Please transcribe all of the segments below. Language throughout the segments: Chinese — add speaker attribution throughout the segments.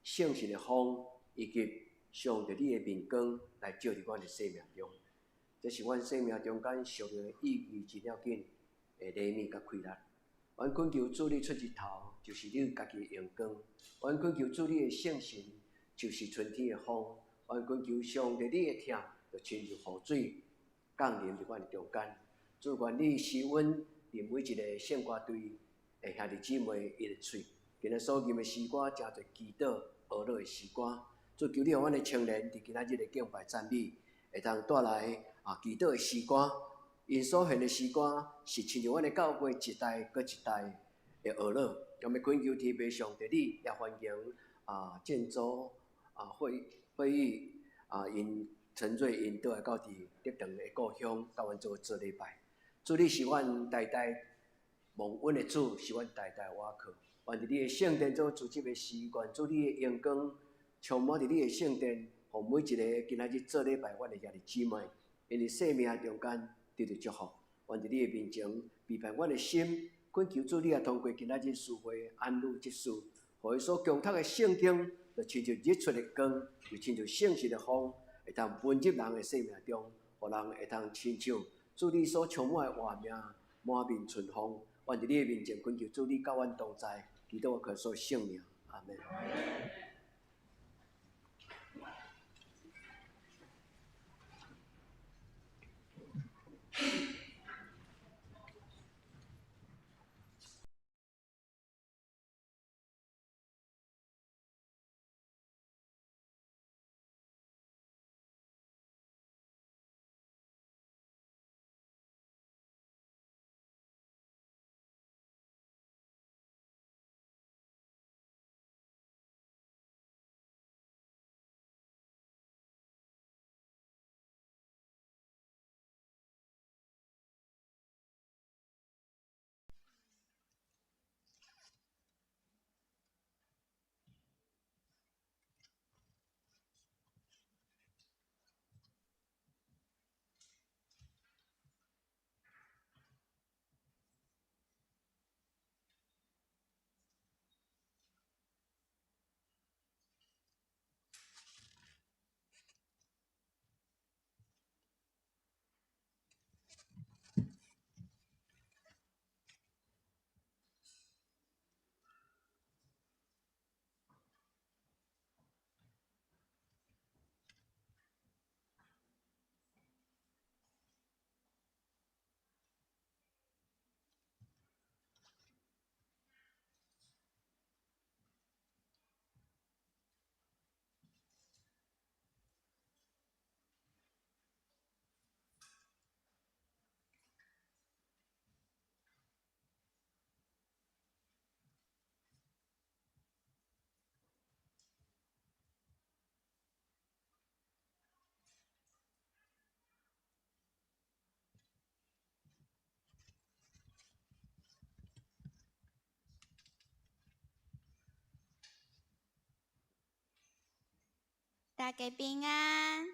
Speaker 1: 圣神的风以及上帝你的面光来照伫阮的生命中，这是阮生命中间上帝的意义真了紧的黎明甲开力。阮恳求主你出日头，就是你家己的阳光；阮恳求主你的圣神，就是春天的风；阮恳求上帝你的疼，就亲如雨水降临伫阮的中间。主愿你施恩伫每一个圣歌队的兄弟姊妹伊的喙，今日所吟的诗歌真侪祈祷、学乐的诗歌。主求你互阮的青年伫今仔日的敬拜赞美，会当带来祈祷的诗歌。因所献的诗歌是亲像阮的教会一代搁一代的学乐。我们恳求天父上帝你也欢迎建筑会议因陈瑞因倒来到伫德堂的故乡，甲阮做礼拜。主你是阮代代蒙恩的主，是阮代代倚靠。愿伫你的圣殿做主席的时，愿主你的阳光充满伫你的圣殿，互每一个今仔日做礼拜阮的兄弟姊妹，因为生命中间得到祝福。愿伫你的面前陪伴阮的心，恳求主你也通过今仔日聚会安慰结束，互伊所共读的圣经，就亲像日出的光，就亲像圣神的风，会当奔入人的生命中，互人会当亲像主你所充满的活命，满面春风。愿伫你的面前恳求主你甲阮同在，祈祷我靠所圣名，阿门。
Speaker 2: 大家平安，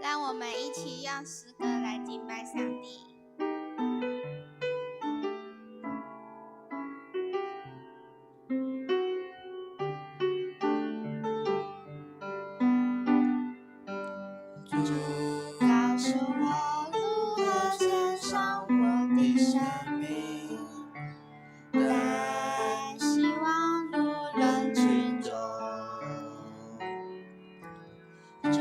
Speaker 2: 让我们一起用诗歌来敬拜上帝。主告诉我如何献上我的生命，在希望路人群中。主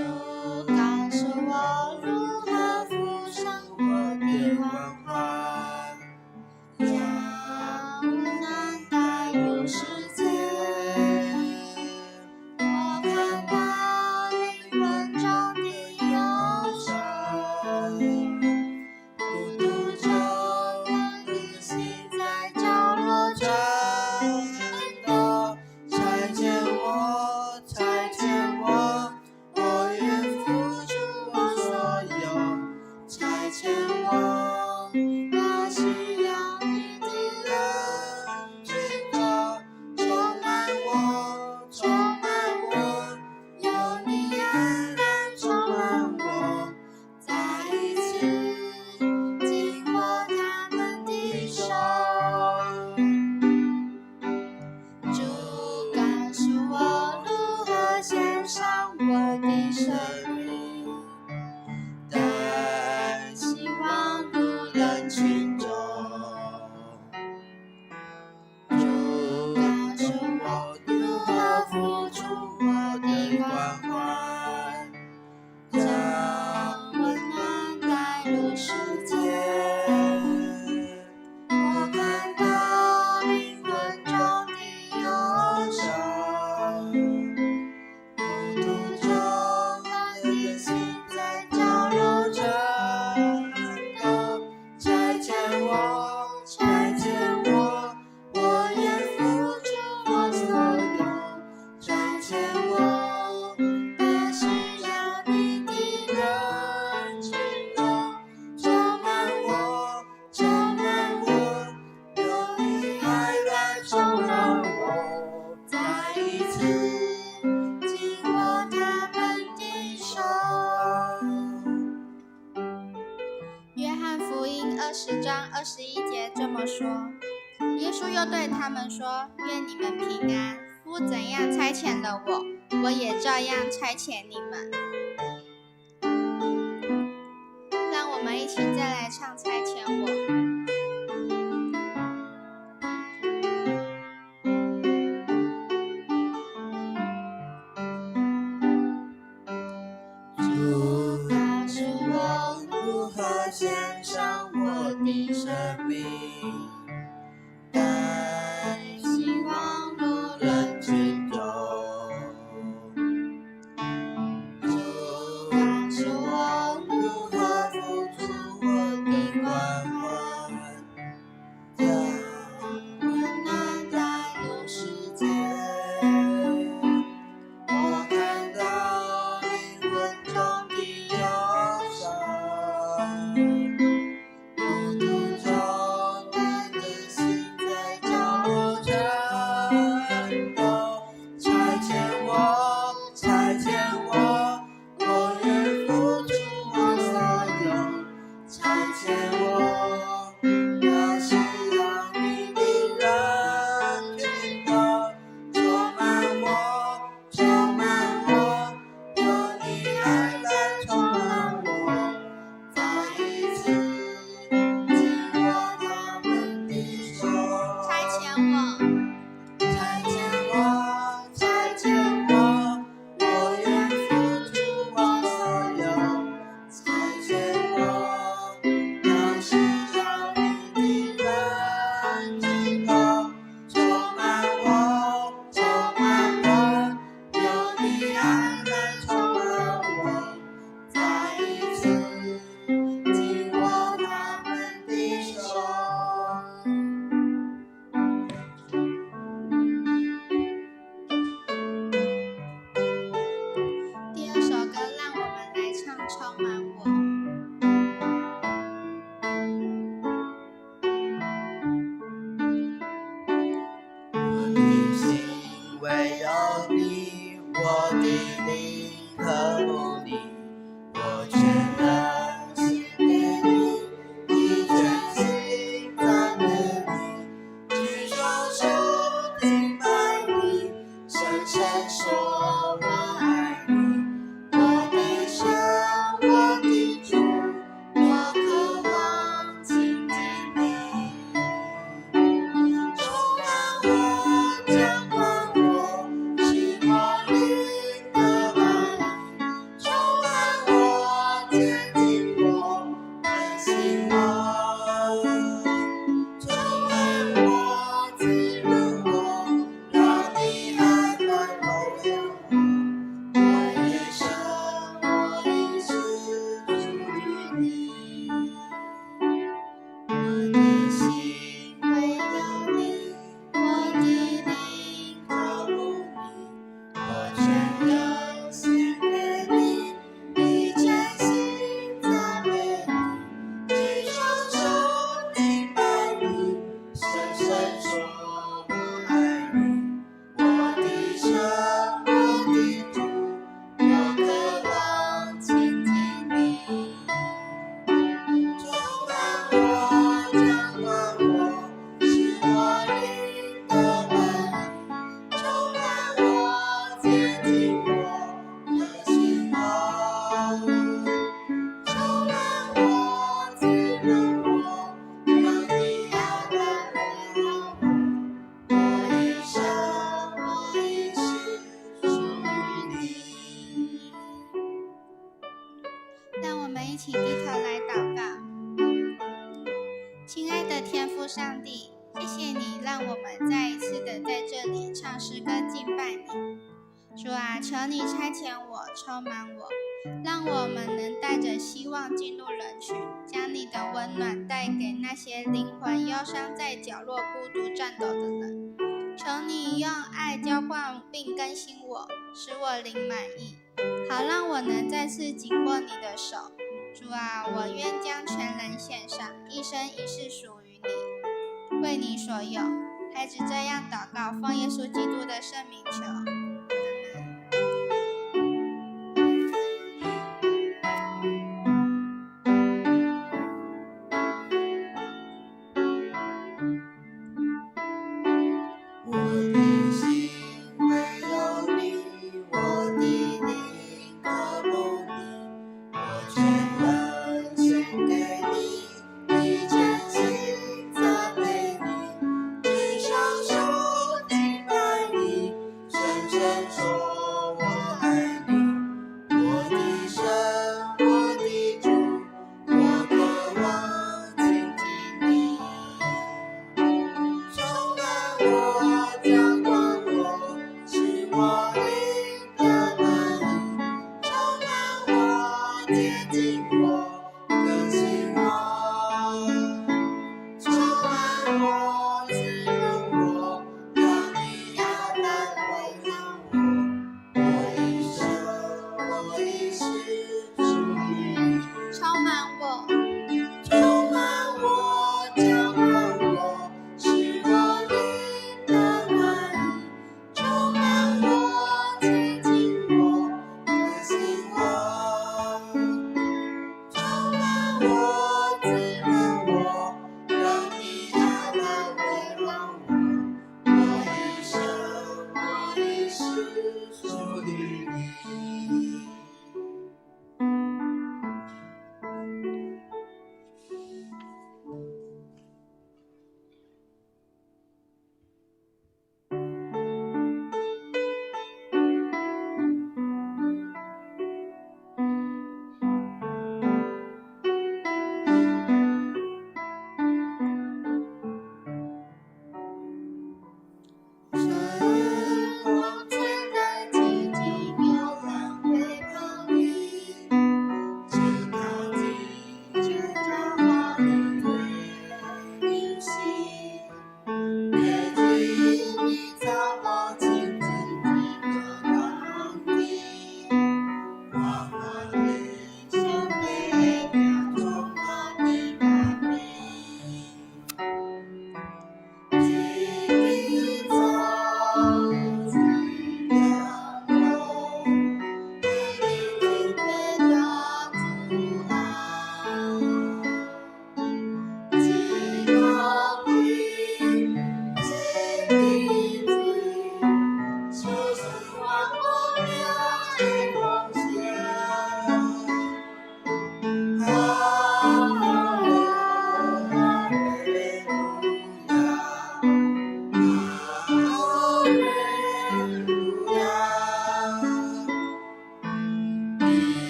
Speaker 2: 告诉我如何付上我的我的生命，带希望入人群中。主告诉我如何付出我的关怀，将温暖带入世界。我看到灵魂中的忧伤，孤独中我的心在角落颤抖。拆迁我，拆迁我，我愿付出我所有。拆迁我，那需要你的人群中，充满我，充满我，有你爱来充满我，再一次紧握他们的手。约翰福音20章21节这么说。耶稣又对他们说：愿你们平安，父怎样差遣了我，我也照样差遣你们。让我们一起再来唱差遣我。主告诉我如何献上我的生命，带希望入人群中。主告诉我如何付出我的关怀，将温暖带入世界。我看到灵魂中的忧伤，孤独中我的心在角落颤抖。拆迁我，拆迁我，我愿付出我所有。拆迁我，那需要你的人群中，充满我，充满我，有你爱来充满我，再一次紧握他们的手。差遣我，差遣我，差遣我，我愿付出我所有。差遣我，那需要你的人群中，充满我，充满我，有你爱来充满我，再一次紧握他们的手。第二首歌，让我们来唱《充满我》。我的心唯有你，我的灵渴慕你，我全然献给你，一全心赞美你，举双手敬拜你，深深说我爱你，我的神，我的主，我渴望亲近你。充满我，浇灌我，是我灵的爱，充满
Speaker 3: 起低头来祷告。亲爱的天父上帝，谢谢你让我们再一次的在这里唱诗歌敬拜你。主啊，求你差遣我，充满我，让我们能带着希望进入人群，将你的温暖带给那些灵魂忧伤在角落孤独战斗的人。求你用爱浇灌并更新我，使我灵满意，好让我能再次紧握你的手。主啊，我愿将全人献上，一生一世属于你，为你所有。孩子这样祷告，奉耶稣基督的圣名求。
Speaker 2: 我的心唯有你，我的灵渴慕你，我全然献给你，一真心赞美你，只享受敬拜你，深深说我爱你，我的神，我的主，我渴望亲近你。充满我，浇灌我，使我灵的满意。充满我，接近我，更新我。充满我，滋润我，让你爱来围绕我。我一生，我一世属于你。
Speaker 3: 充满我，
Speaker 2: 充满我，浇灌我，使我灵的满意。充满我，接近我，更新我。充满我，滋润我，让你爱来围绕我。我一生，我一世属于你。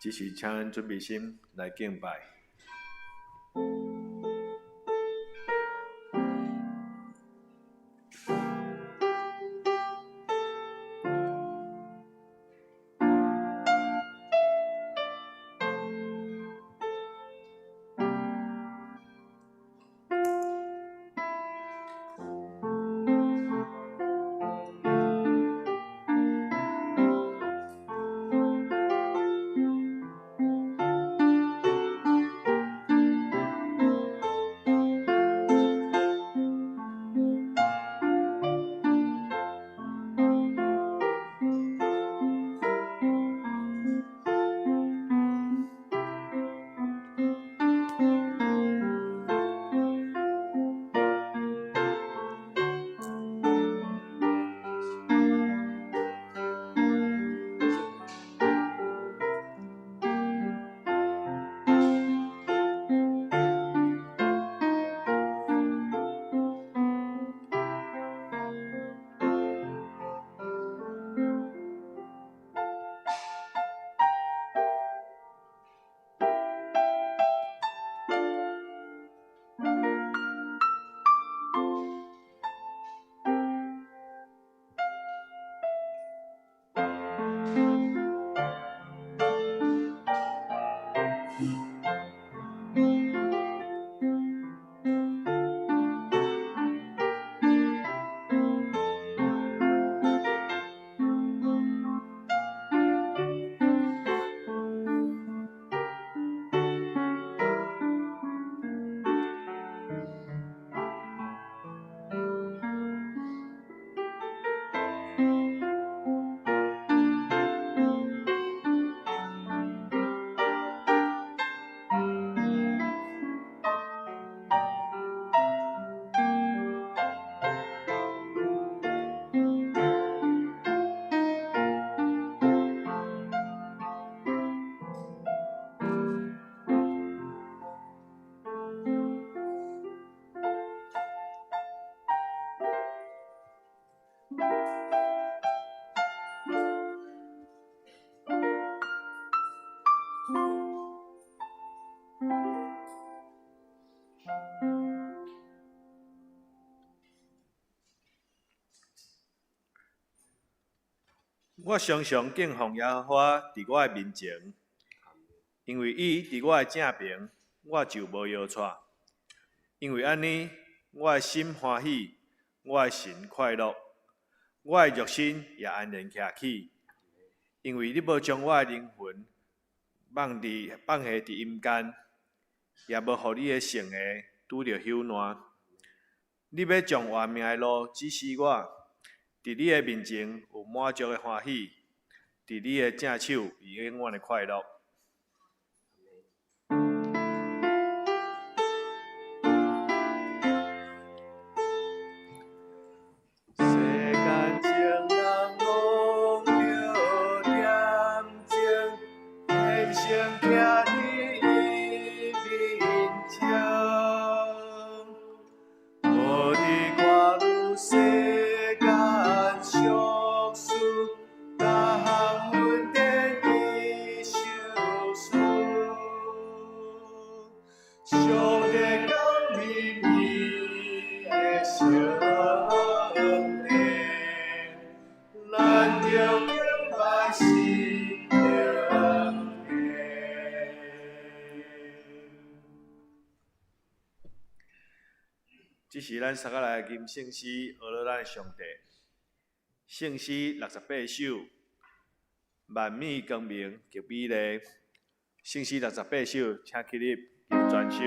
Speaker 4: 只是请咱准备心来敬拜。我常常敬奉耶和华伫我的面前，因为伊伫我的正边，我就无摇掣。因为安尼，我的心欢喜，我的神快乐，我的肉身也安然徛起。因为你无将我的灵魂放下伫阴间，也无互你的圣个拄着朽烂。你要将活命的路指示我。伫你的面前有满足的欢喜，伫你的正手有永远的快乐。世间情人拢着点情，天生徛伫伊面前，无伫看愈世。俗事，各项问题伊收拾。上帝讲明伊的圣地，咱着敬拜是正的。这是咱三个来吟圣诗，学了咱上帝。圣诗68首，万美光明极美丽。圣诗68首，请起立吟全首。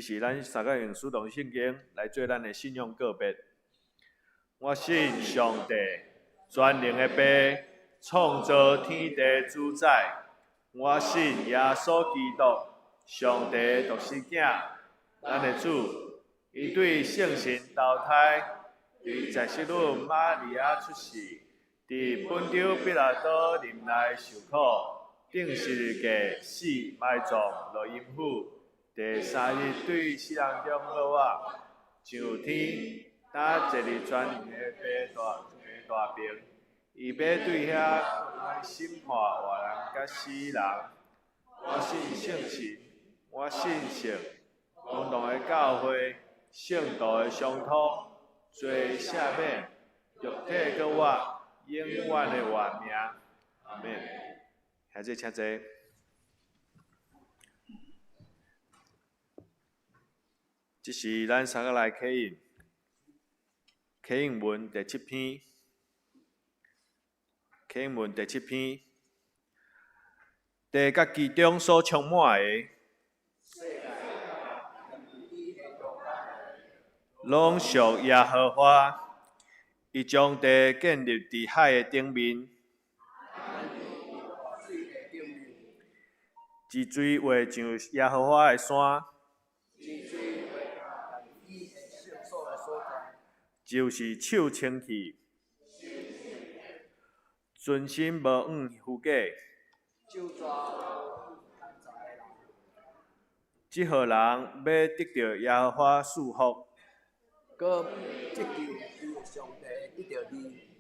Speaker 4: 即是咱三个用使用圣经来做咱的信仰告别。我信上帝，全能的爸，创造天地主宰。我信耶稣基督，上帝独生囝，咱的主。伊对圣神投胎，伫在世女玛利亚出世，伫本丢比拉多林内受苦，顶十字架死埋葬落阴府，第三日对死人中好活，上天。搭坐伫全能的大兵，伊要对遐审判活人甲死人。我信圣神，我信圣，共同的教会，圣道的相通，罪赦免，肉体搁我，永远的活命。阿免。兄弟，请坐。这是咱三个来启应。启应文第7篇，启应文第7篇，地甲其中所充满的，拢属耶和华。伊将地建立伫海的顶面，之水画像耶和华的山。就是手清气，存心无怨虚假。即号人要得到耶和华祝福，
Speaker 1: 搁接近上帝得到你。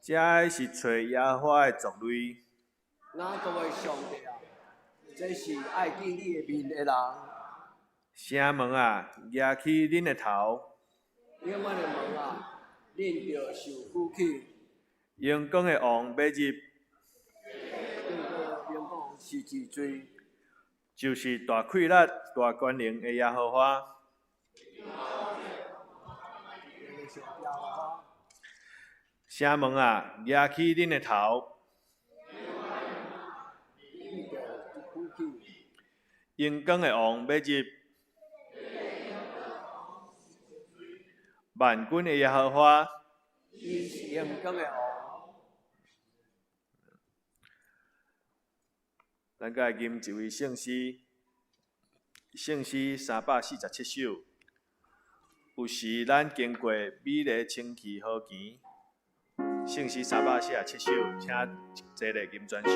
Speaker 4: 这是找耶和华的族类。
Speaker 1: 那各位上帝啊，这是爱见你的面的人。
Speaker 4: 城门啊，举起恁的头。
Speaker 1: 永远的门啊，恁着受举起。
Speaker 4: 阳光的王要入，
Speaker 1: 阳光是之罪，
Speaker 4: 就是大气力、大权能的耶和华。城门啊，举起恁的头。阳光的王要入。万军的耶和华，
Speaker 1: 伊是阳光的王。
Speaker 4: 咱甲吟一位圣诗，圣诗347首。有时咱经过美丽清气河墘，圣诗347首，请坐来吟全首。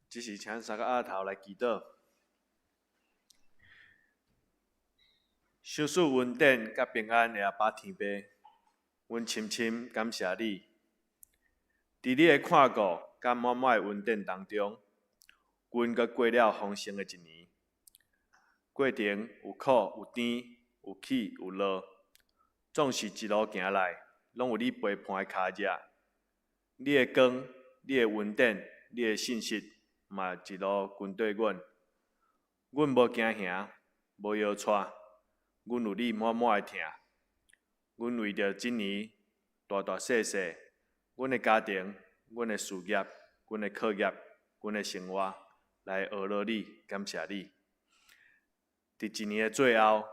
Speaker 4: 只是请三个阿头来祈祷。小事稳定甲平安的阿爸天父，阮深深感谢你，伫你的看顾甲满满的稳定当中，阮阁过了丰盛的一年。过程有苦有甜，有起有落，总是一路行来，拢有你陪伴的脚迹。你的光，你的稳定，你的信息，嘛一路跟对阮。阮无惊吓，无摇喘，阮有你满满的疼。阮为着今年大大小小，阮的家庭、阮的事业、阮的课业、阮的生活，来学乐你，感谢你。伫一年的最后，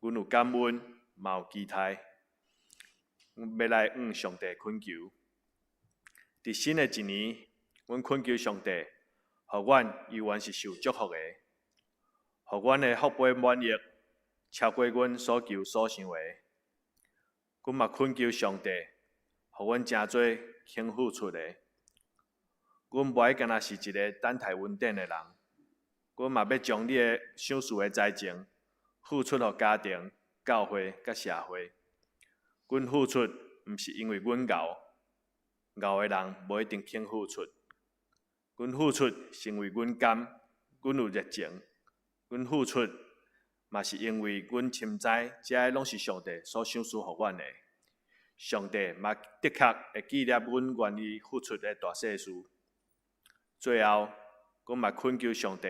Speaker 4: 阮有感恩，嘛有期待，要来向上帝恳求。伫新的一年，阮恳求上帝，互阮永远是受祝福的，互阮的福杯满溢，超过阮所求所想的。阮嘛恳求上帝，互阮真多肯付出的。阮无爱干那是一个等待稳定的人，阮嘛要将你的赏赐的财情付出予家庭、教会、甲社会。阮付出，毋是因为阮敖的人无一定肯付出。阮付出是因为阮甘，阮有热情。阮付出嘛是因为阮深知，这拢是上帝所赏赐予阮的。上帝嘛的确会纪念阮愿意付出的大小事。最后，阮嘛恳求上帝，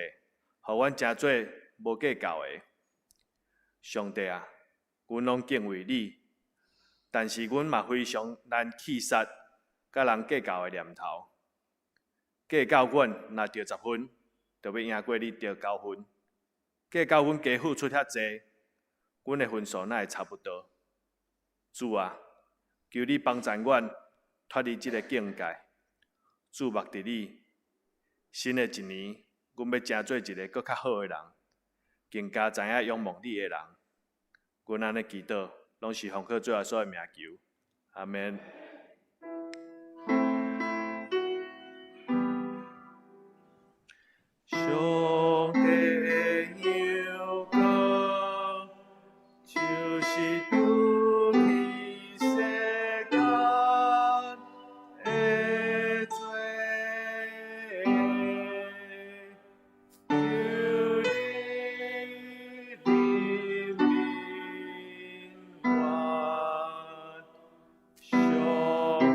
Speaker 4: 互阮真做无计较的。上帝啊，阮拢敬畏你，但是阮嘛非常难气杀甲人计较的念头。计较阮若得10分，就要赢过你得9分。计较阮加付出遐济，阮的分数哪会差不多？主啊，求你帮助阮脱离这个境界，注目伫你。新的一年，阮要真做一个更较好的人，更加知影仰望你的人。阮安尼祈祷，拢是奉靠最后所的名求。阿免。上帝的yêu歌，就是拄起世间的罪，求你怜悯我。上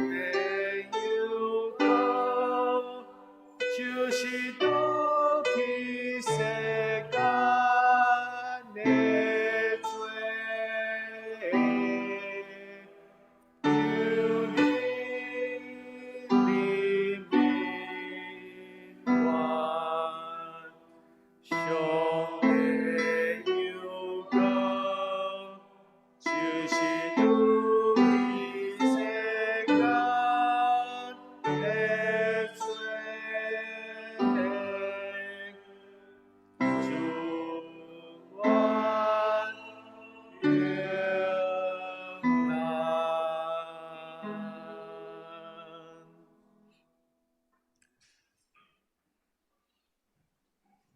Speaker 4: 帝的yêu歌，就是拄起世间的罪，求你怜悯我。上帝的yêu歌，就是拄起世间的罪。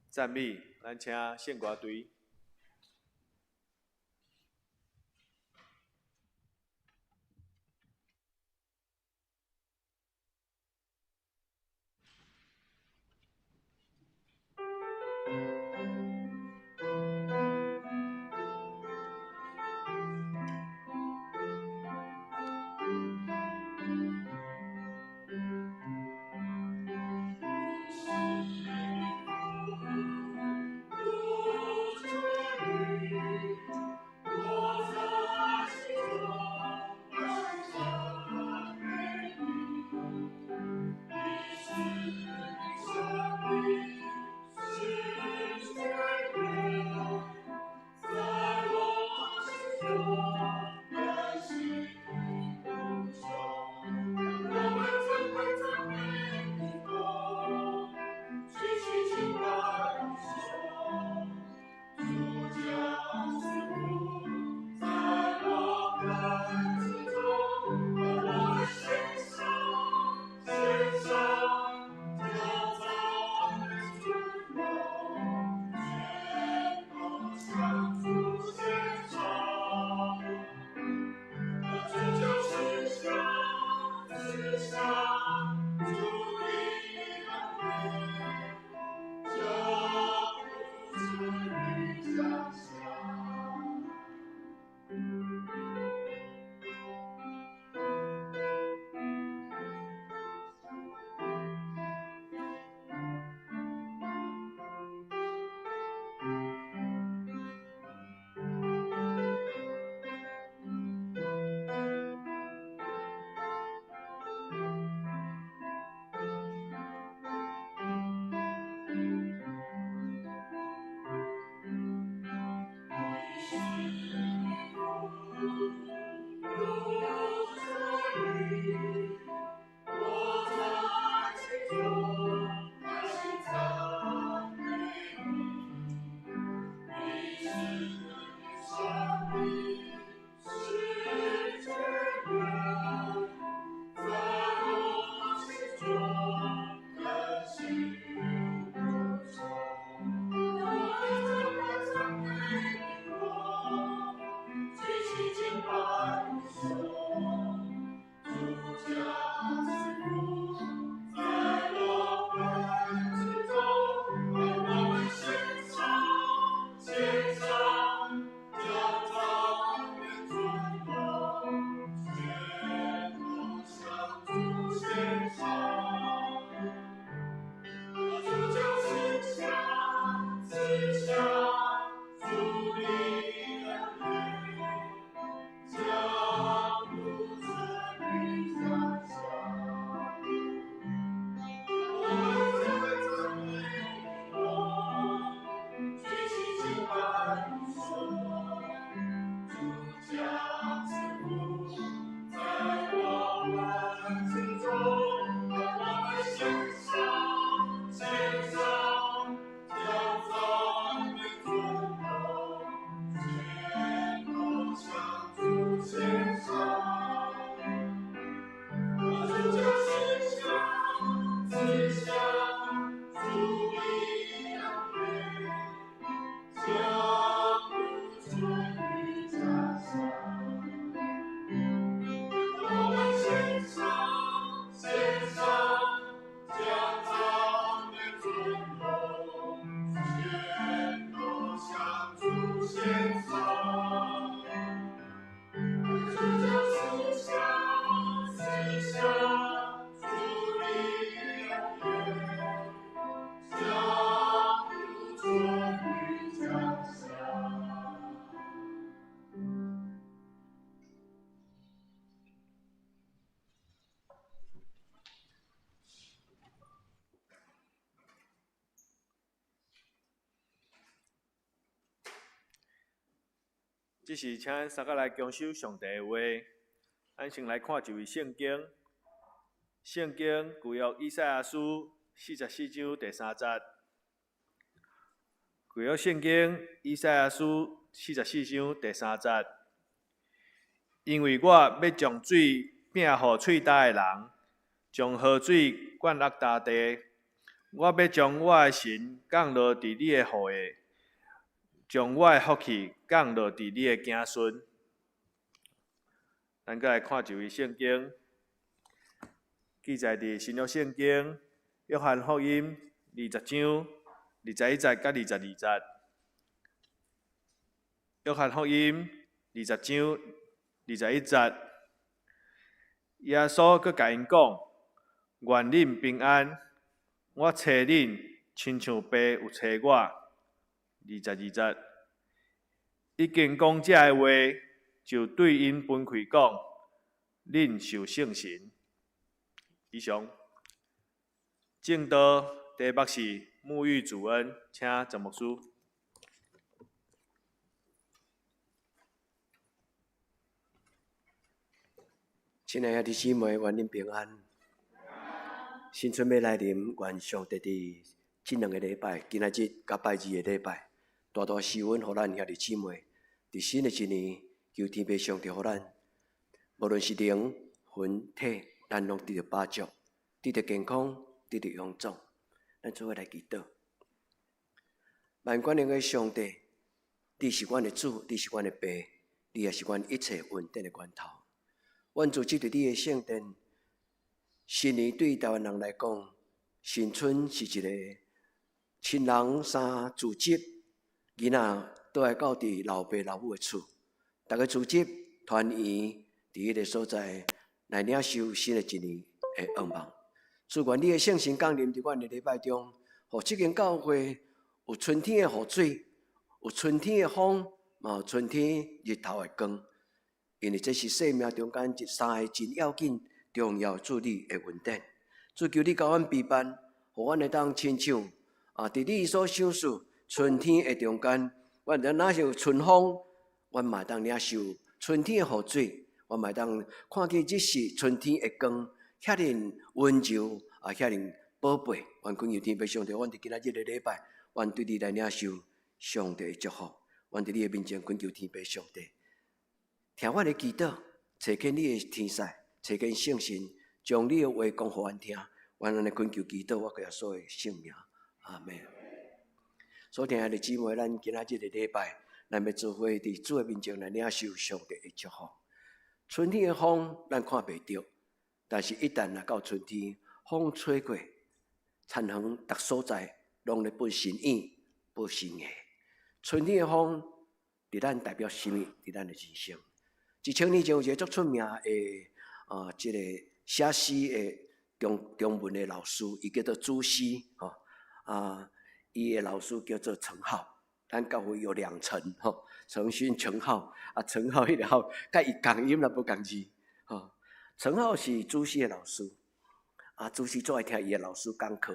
Speaker 4: 赞美，咱请献歌队。
Speaker 2: 主
Speaker 4: 这是请咱三个来恭守上帝的话。咱先来看一位圣经，圣经旧约以赛亚书44章第3节。旧约圣经以赛亚书44章第3节。因为我要将水摒予喙焦的人，将河水灌入大地。我要将我的神降落伫你的后裔，将我的福气降落伫你的子孙。咱再来看一位圣经，记载伫新约圣经约翰福音20章21节甲22节。约翰福音20章21节，耶稣佮甲因讲：愿恁平安，我找恁，亲像爸有找我。22节，已经讲这个话，就对因分开讲：恁受圣神。以上，正道题目是沐浴主恩，请陈牧师。
Speaker 1: 亲爱的姊妹，愿恁平安。新春要来临，愿上帝伫这2个礼拜，今仔日甲拜2个礼拜，大大施恩，互咱兄弟姊妹，伫新的一年，求天父上帝互咱，无论是灵魂体，咱拢得到把助，得到健康，得到勇壮。咱做伙来祈祷。万管的上帝，你是阮的主，你是阮的爸，你也是阮一切稳定的源头。阮组织伫你的圣殿，新年对台湾人来讲，新春是一个亲人三组织，囡仔倒来到伫老爸老母的厝，逐个组织团圆伫迄个所在来领受新的一年的愿望。祝愿你的圣神降临伫阮的礼拜中，互即间教会有春天的雨水，有春天的风，嘛有春天日头的光。因为这是生命中间一3个真要紧、重要助力的稳定。主求你教阮陪伴，互阮会当亲像伫你所想事春天的中间，阮当领受春风，阮嘛当领受春天的雨水，阮嘛当看见这是春天的光，遐尼温柔遐尼宝贝。愿恳求天父上帝，阮伫今仔日的礼拜，阮对你来领受上帝的祝福。阮伫你的面前恳求天父上帝。听阮的祈祷，找见你的天使，找见圣神，将你的话讲互阮听。阮安尼恳求祈祷，我耶稣的圣名，阿门。所听的姊妹，咱今仔日的礼拜，咱要做伙伫主的面前来领受上帝的祝福。春天的风咱看袂到，但是一旦到春天，风吹过，田园逐所在拢咧播新意、播新芽。春天的风，伫咱代表什么？伫咱的人生。1000年前有一个足出名的这个写诗的中文的老师，伊叫做朱熹伊的老师叫做程颢。咱教会有2程程勋、程颢程颢迄个颢，甲伊共音啦，无共字程颢是朱熹的老师朱熹最爱听伊的老师讲课，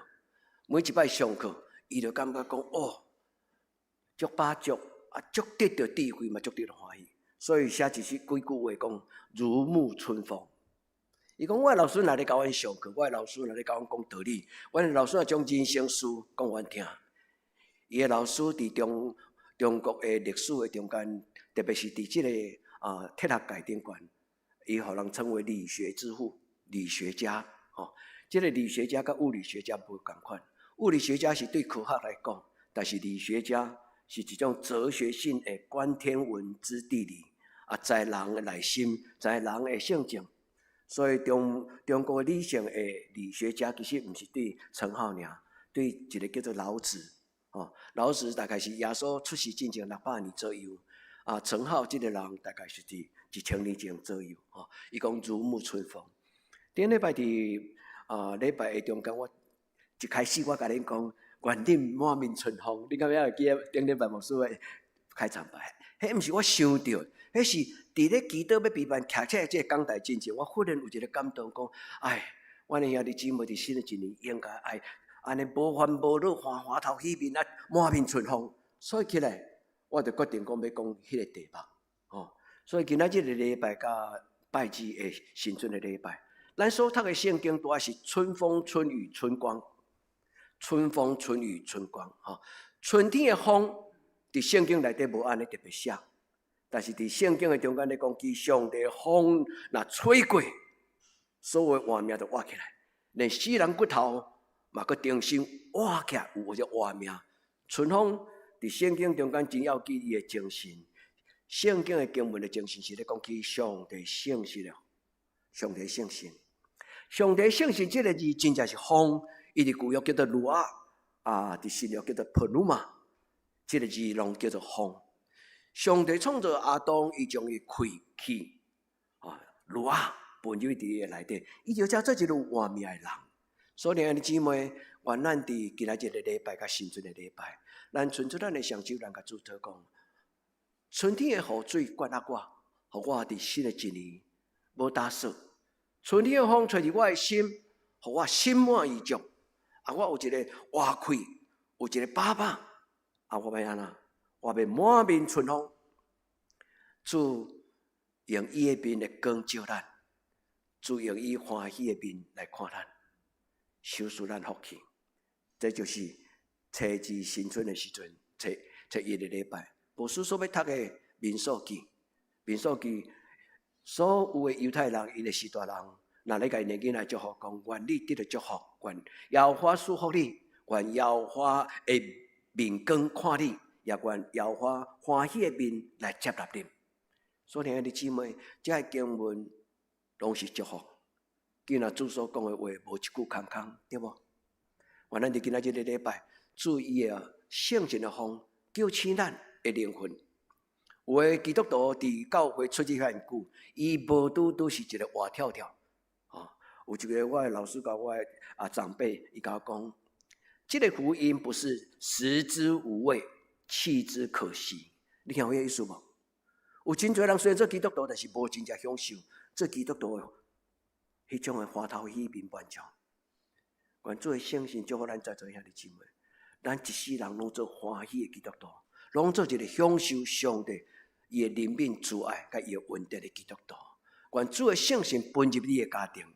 Speaker 1: 每一摆上课，伊就感觉讲足把足足得到智慧嘛，足得到欢喜。所以写几句话讲如沐春风。伊讲我的老师来咧教阮上课，我的老师来咧教阮讲道理，阮的老师也将人生事讲阮听。伊的老师伫中国的历史的中间，特别是伫即个铁学界顶悬，伊互人称为理学之父、理学家。即个理学家甲物理学家无共款，物理学家是对科学来讲，但是理学家是一种哲学性的观天文之地理。知人的内心，知人的性情，所以中国理性的理学家其实毋是对程颢尔，对一个叫做老子。老子大概是耶稣出世之前600年左右，程颢这个人大概是伫1000年前左右。伊讲如沐春风。顶礼拜伫礼拜的中间，我一开始我甲恁讲，愿恁满面春风。你敢会记得顶礼拜牧师的开场白？迄毋是我想到，迄是伫咧祈祷要陪伴徛起来这个讲台之前，我忽然有一个感动，讲，阮的兄弟姊妹伫新的一年应该爱安尼无烦无恼，欢头喜面满面春风。所以起来，我就决定讲要讲迄个题目。所以今仔日的礼拜甲拜祭的新春的礼拜，咱所读的圣经多是春风、春雨、春光，春风、春雨、春光。春天的风，伫圣经内底无安尼特别写，但是伫圣经的中间咧讲，其上帝的风若吹过，所有的活命都活起来，连死人骨头嘛佫重新活起来，有只活命。春风伫圣经中间真要记伊的精神。圣经的经文的精神是咧讲起上帝圣神的，上帝圣神，上帝圣神这个字真正是风，伊伫旧约叫做鲁啊，伫新约叫做普鲁玛，这个字拢叫做风。上帝创造亚当，伊将伊开去鲁啊，分入伫伊的内底，伊就叫做一个活命的人。所以兄弟姊妹，愿咱伫今仔日的礼拜甲新春的礼拜，咱存出咱的上手，咱甲主祷讲。春天的雨水灌啊我，互我伫新的一年无打扫。春天的风吹入我的心，互我心满意足。我有一个活气，有一个把把。我要安怎？我要满面春风。主用伊的面来光照咱，主用伊欢喜的面来看咱，收拾咱福气。这就是初至新春的时阵，初一的礼拜。牧师所要读的民数记，民数记所有的犹太人，因的士大人，若咧甲因的囡仔祝福，讲愿你得到祝福，愿耶和华祝福你，愿耶和华的面光看你，也愿耶和华欢喜的面来接纳你。所以兄弟姊妹，这些经文拢是祝福。今仔主所讲的话，无一句空空，对无？愿咱伫今仔日的礼拜，注意的圣神的风，叫醒咱的灵魂。有的基督徒伫教会出去遐久，伊无拄是一个活跳跳。有一个我的老师甲我的长辈，伊甲我讲，这个福音不是食之无味，弃之可惜。你听有迄意思无？有真侪人虽然做基督徒，但是无真正享受做基督徒的迄种的花头喜面万丈。愿主的圣神祝福咱在座兄弟姊妹，咱一世人拢做欢喜的基督徒，拢做一个享受上帝伊的怜悯慈爱甲伊的恩德的基督徒。愿主的圣神分入你的家庭，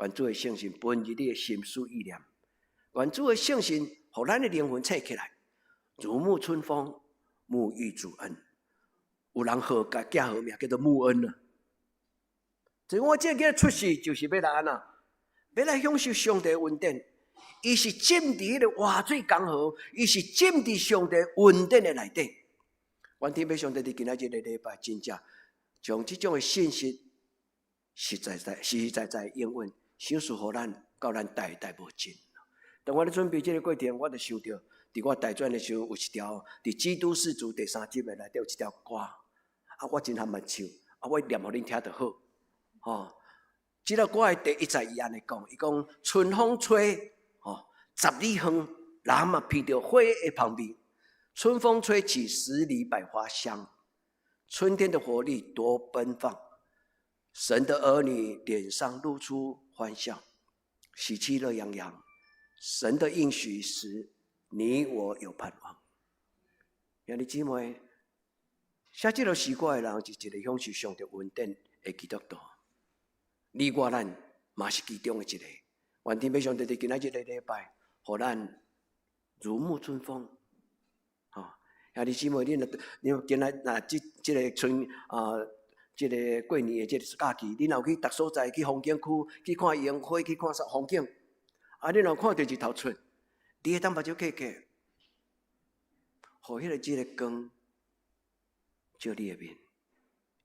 Speaker 1: 愿主的圣神分入你的心思意念，愿主的圣神互咱的灵魂醒起来，如沐春风，沐浴主恩。有人好甲囝好名叫做沐恩啊。所以我这个出世就是要来安怎，要来享受上帝的恩典。伊是浸伫迄个活水江河，伊是浸伫上帝恩典的内底。愿天父上帝伫今仔日的礼拜，真正将这种的信息实实在在应允，享受互咱到咱代代无尽。当我咧准备这个过程，我就想到，伫我大专的时候有一条伫《基督士族》第3集的内底有一条歌，我真含捌唱，我念互恁听就好。这条歌的第一节伊安尼讲，伊讲春风吹，10里远，人嘛闻到花的香味。春风吹起10里百花香，春天的活力多奔放。神的儿女脸上露出欢笑，喜气乐洋洋。神的应许时，你我有盼望。兄弟姊妹，写这条诗歌的人是一个享受上帝恩典的基督徒。你我咱嘛是其中的一个。愿天父上帝伫今仔日的礼拜，互咱如沐春风。兄弟姊妹，恁今仔若这个春这个过年的这个假期，恁有去逐所在去风景区去看樱花，去看风景。恁若看到日头出，你会当目睭开开，互迄个这个光照你的面。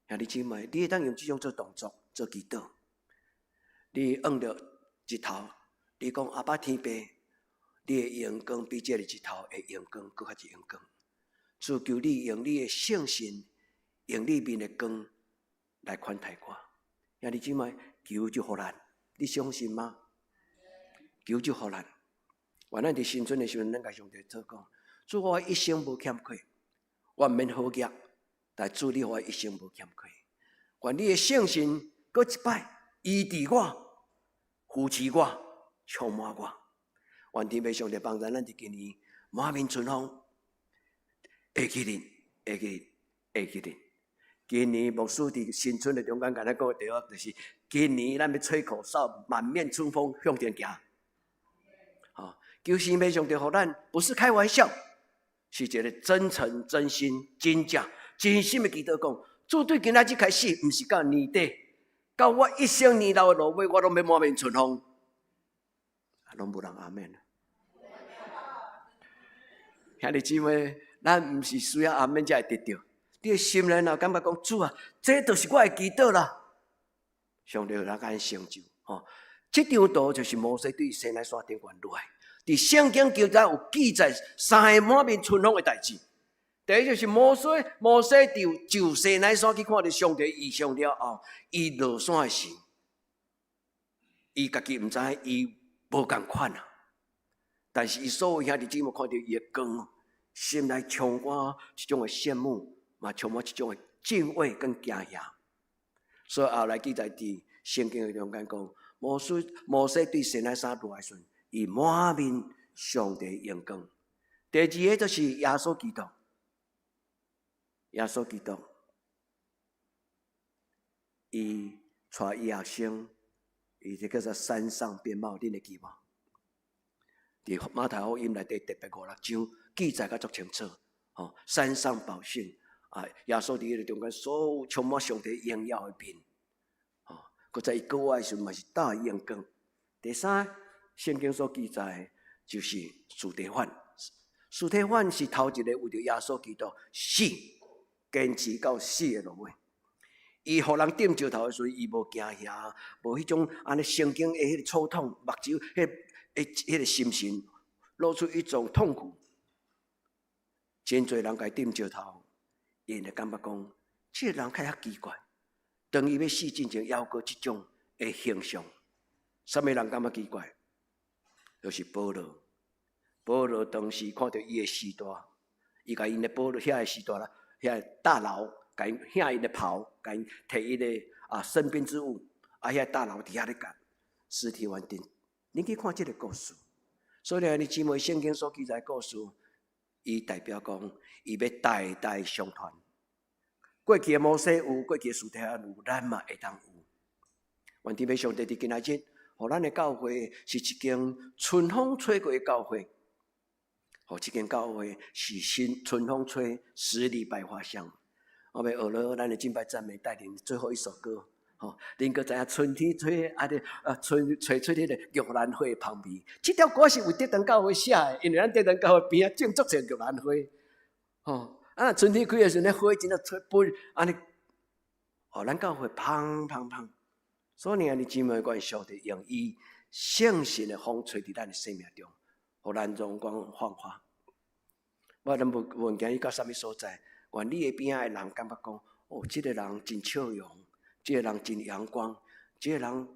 Speaker 1: 兄弟姊妹，你会当用这种做动作做祈祷。你望着日头，你讲阿爸天父，你的阳光比这个日头的阳光更较阳光。主求你用你的圣神，用你面的光来款待我。兄弟姊妹，求就互咱，你相信吗？求就互咱。愿咱伫新春的时阵，咱甲上帝做讲，主我一生无欠亏，我免好业，但主你我一生无欠亏。愿你的圣神搁一摆医治我，扶持我，充满我。愿天父上帝帮助咱伫今年满面春风。下起日，下起日，下起日。今年牧师伫新春的中间，甲咱讲的第二，就是今年咱要吹口哨，满面春风向前行。求神要上帝互咱，不是开玩笑，是一个真诚、真心、真正、真心的祈祷讲。主对今仔日开始，毋是到年底，到我一生年老的路尾，我拢要满面春风。拢无人阿们。兄弟姊妹，咱毋是需要阿们才会得到。你的心内若感觉讲主啊，这就是我的祈祷啦。上帝让咱成就。这张图就是摩西对西奈山顶原落来。伫圣经记载有记载3个满面春风的代志。第一就是摩西就西奈山去看到上帝异象了后，伊落山的时，伊家己毋知伊无共款啊。但是伊所有兄弟姊妹看到伊的光，心内充满这种的羡慕，嘛充满这种的敬畏跟惊吓。所以后来记载伫圣经的中间讲，摩西对西奈山落来时，伊满面上帝阳光。第二个就是耶稣基督，伊带伊学生，伊这叫做山上变貌，恁会记无？伫马太福音内底特别56章记载甲足清楚。山上宝训耶稣伫迄个中间，所有充满上帝荣耀的面。搁在伊过来的时候，嘛是大阳光。第三，圣经所记载就是司提反。司提反是头一个为着耶稣基督死，坚持到死的落尾。伊互人点石头的时候，伊无惊吓，无迄种安尼圣经的迄个粗痛，目睭迄个心神露出一种痛苦。真侪人甲伊点石头，伊就感觉讲，这个人较遐奇怪。当伊要死之前，还过这种的形象，什么人感觉奇怪？就是保罗。保罗当时看到伊的时代，伊甲因的保罗遐的时代啦，遐大牢，甲因遐因的袍，甲因摕伊的身边之物，遐大牢伫遐咧干尸体完定。恁去看这个故事，所以你姊妹圣经所记载故事，伊代表讲，伊要代代相传。过去的摩西有，过去的司提反有，咱嘛会当有。愿天父上帝伫今仔日，互咱的教会是一间春风吹过的教会。互这间教会是新春风吹，十里百花香。我要学了咱的敬拜赞美带领最后一首歌。恁搁知影春天吹，春吹出迄个玉兰花香味。这条歌是为德堂教会写的，因为咱德堂教会边种足侪玉兰花。春天开的时候，那花真正吹飞，安尼，咱教会香香香。所以你姊妹愿上帝用伊圣神的风吹伫咱的生命中。互咱容光焕发。我咱无惊伊到啥物所在，愿你的边仔的人感觉讲，这个人真笑容，这个人真阳光，这个人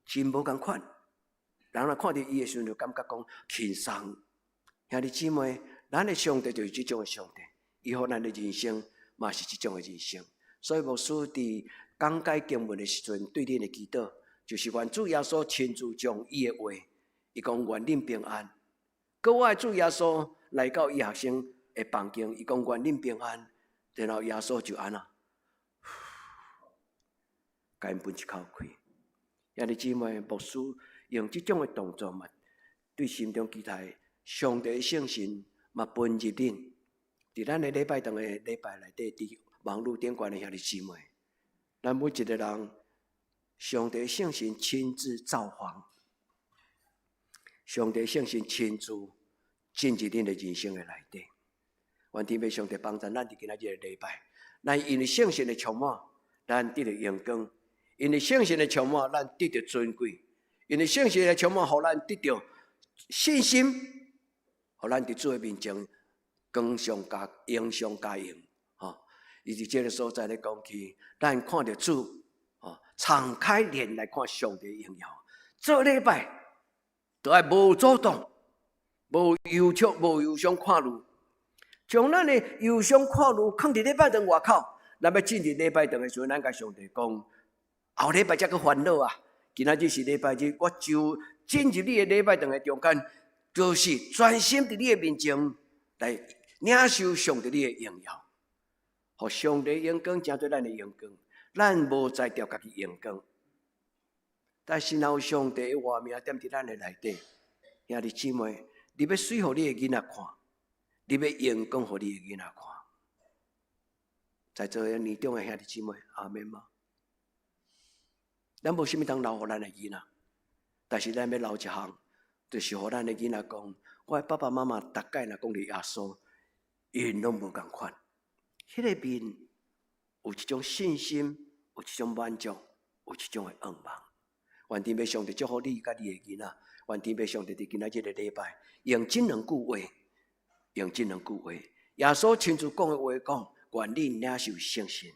Speaker 1: 真无共款。人若看到伊的时候，就感觉讲轻松。兄弟姊妹，咱的上帝就是这种的上帝，伊互咱的人生嘛是这种的人生。所以牧师伫讲解经文的时阵，对恁的祈祷，就是愿主耶稣亲自将伊的话，伊讲愿恁平安。搁我的主耶稣来到伊学生的房间，伊讲愿恁平安，然后耶稣就安啦，甲因分一口气。兄弟姊妹，牧师用这种的动作嘛，对心中期待上帝的圣神嘛分入恁，伫咱的礼拜堂的礼拜内底，伫网络顶悬的兄弟姊妹，咱每一个人，上帝的圣神亲自造访。上帝圣神亲自进入恁的人生的内底，愿天父上帝帮助咱伫今仔日的礼拜，咱因为圣神的充满，咱得到阳光；因为圣神的充满，咱得到尊贵；因为圣神的充满，互咱得到信心，互咱伫主的面前光上加荣上加荣。伊伫这个所在咧讲起，咱看到主敞开脸来看上帝的荣耀，做礼拜。都爱无主动，无忧愁，无忧伤看路，将咱的忧伤看路放伫礼拜堂外口。咱要进入礼拜堂的时候，咱甲上帝讲：后礼拜才去烦恼啊！今仔日是礼拜日，我就进入你的礼拜堂的中间，就是专心伫你的面前来领受上帝你的荣耀。互上帝阳光成做咱的阳光，咱无在调家己阳光。但是若有上帝的话名踮伫咱的内底，兄弟姊妹，你要水互你的囡仔看，你要阳光互你的囡仔看。在座的年长的兄弟姊妹，阿们吗？咱无啥物通留互咱的囡仔，但是咱要留一项，就是互咱的囡仔讲，我的爸爸妈妈逐概若讲着耶稣，因拢无共款。迄个面有一种信心，有一种满足，有一种的愿望。愿天父上帝祝福你甲你的囡仔，愿天父上帝伫今仔日的礼拜，用这两句话，耶稣亲自讲的话讲，愿你领受圣神，